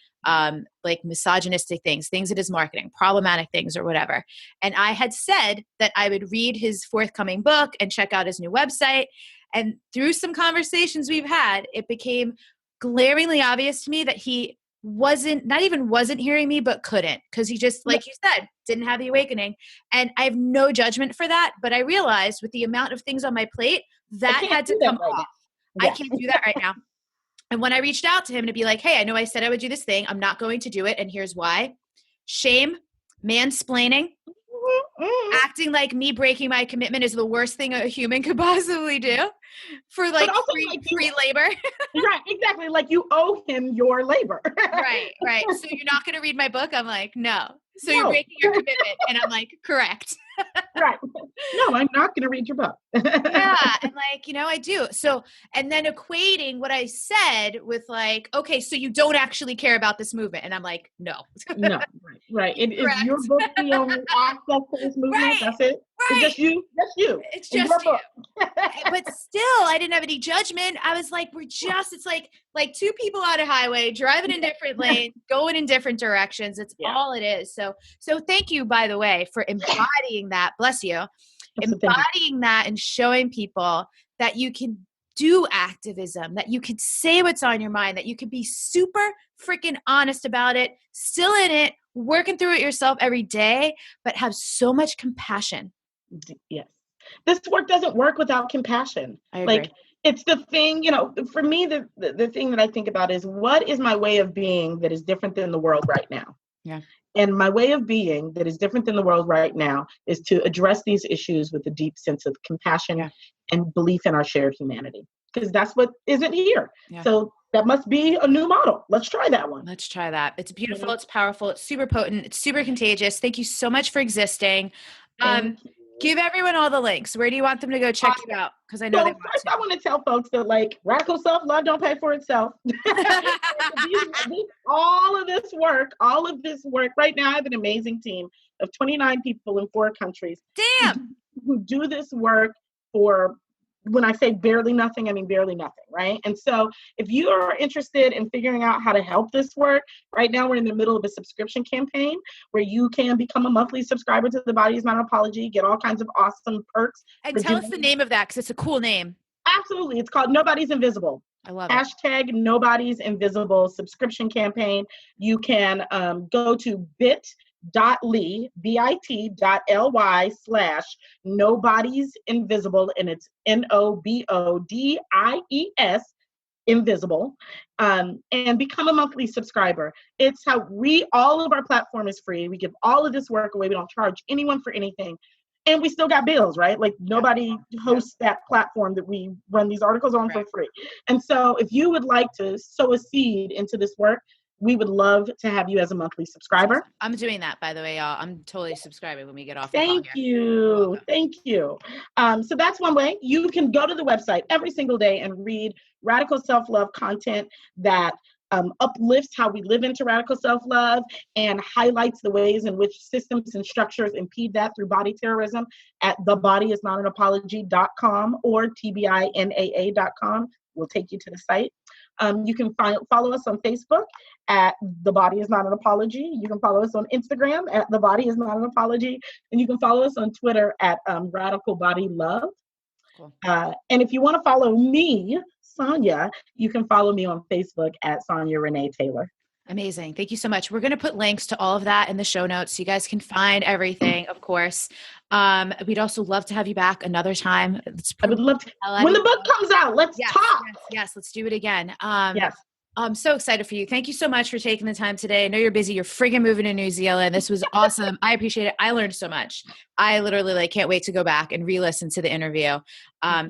like misogynistic things in his marketing, problematic things or whatever. And I had said that I would read his forthcoming book and check out his new website. And through some conversations we've had, it became glaringly obvious to me that he wasn't hearing me, but couldn't, because he just, like you said, didn't have the awakening. And I have no judgment for that. But I realized with the amount of things on my plate, that had to come off. Yeah. I can't do that right now. And when I reached out to him to be like, hey, I know I said I would do this thing. I'm not going to do it. And here's why. Shame, mansplaining, acting like me breaking my commitment is the worst thing a human could possibly do for like free labor. Right, exactly. Like you owe him your labor. Right. So you're not going to read my book? I'm like, no. So you're breaking your commitment. And I'm like, correct. Right. No, I'm not going to read your book. Yeah. And like, I do. So, and then equating what I said with like, okay, so you don't actually care about this movement. And I'm like, no. No. Right. Is your book the only access to this movement? Right. That's it. Right. It's just you. That's you. It's just you. But still, I didn't have any judgment. I was like, it's like two people on a highway driving in different lanes, going in different directions. It's all it is. So thank you, by the way, for embodying that. Bless you. Embodying that and showing people that you can do activism, that you can say what's on your mind, that you can be super freaking honest about it, still in it, working through it yourself every day, but have so much compassion. Yes. This work doesn't work without compassion. I agree. Like it's the thing, for me, the thing that I think about is what is my way of being that is different than the world right now? Yeah. And my way of being that is different than the world right now is to address these issues with a deep sense of compassion and belief in our shared humanity, because that's what isn't here. Yeah. So that must be a new model. Let's try that one. Let's try that. It's beautiful. It's powerful. It's super potent. It's super contagious. Thank you so much for existing. Give everyone all the links. Where do you want them to go check you out? Because I know they want first to. I want to tell folks that radical self-love don't pay for itself. all of this work right now, I have an amazing team of 29 people in 4 countries. Damn. Who do this work for, when I say barely nothing, I mean barely nothing, right? And so if you are interested in figuring out how to help this work, right now we're in the middle of a subscription campaign where you can become a monthly subscriber to The Body Is Not an Apology, get all kinds of awesome perks. And tell us the name of that, because it's a cool name. Absolutely. It's called Nobody's Invisible. I love it. #Nobody's Invisible subscription campaign. You can go to bit.ly /Nobody's Invisible, and it's NOBODIES Invisible, and become a monthly subscriber. It's how all of our platform is free. We give all of this work away. We don't charge anyone for anything. And we still got bills, right? Like nobody hosts that platform that we run these articles on for free. And so if you would like to sow a seed into this work, we would love to have you as a monthly subscriber. I'm doing that, by the way, y'all. I'm totally subscribing when we get off. Thank you. So that's one way. You can go to the website every single day and read radical self-love content that uplifts how we live into radical self-love and highlights the ways in which systems and structures impede that through body terrorism at thebodyisnotanapology.com or tbinaa.com. We'll take you to the site. You can follow us on Facebook at The Body Is Not an Apology. You can follow us on Instagram at The Body Is Not an Apology. And you can follow us on Twitter at Radical Body Love. Cool. And if you want to follow me, Sonya, you can follow me on Facebook at Sonya Renee Taylor. Amazing. Thank you so much. We're going to put links to all of that in the show notes so you guys can find everything, of course. We'd also love to have you back another time. I would love to. When the book comes out, let's talk. Yes, let's do it again. Yes. I'm so excited for you. Thank you so much for taking the time today. I know you're busy. You're friggin' moving to New Zealand. This was awesome. I appreciate it. I learned so much. I literally can't wait to go back and re-listen to the interview.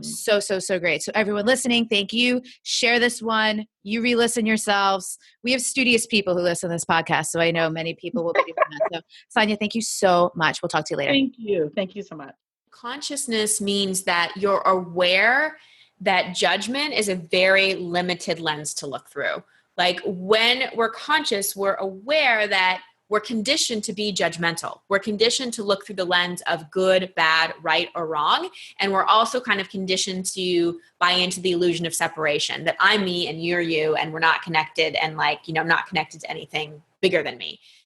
So great. So everyone listening, thank you. Share this one. You re-listen yourselves. We have studious people who listen to this podcast, so I know many people will be doing that. So Sonya, thank you so much. We'll talk to you later. Thank you. Thank you so much. Consciousness means that you're aware that judgment is a very limited lens to look through. Like when we're conscious, we're aware that we're conditioned to be judgmental. We're conditioned to look through the lens of good, bad, right, or wrong. And we're also kind of conditioned to buy into the illusion of separation, that I'm me and you're you, and we're not connected. And I'm not connected to anything bigger than me.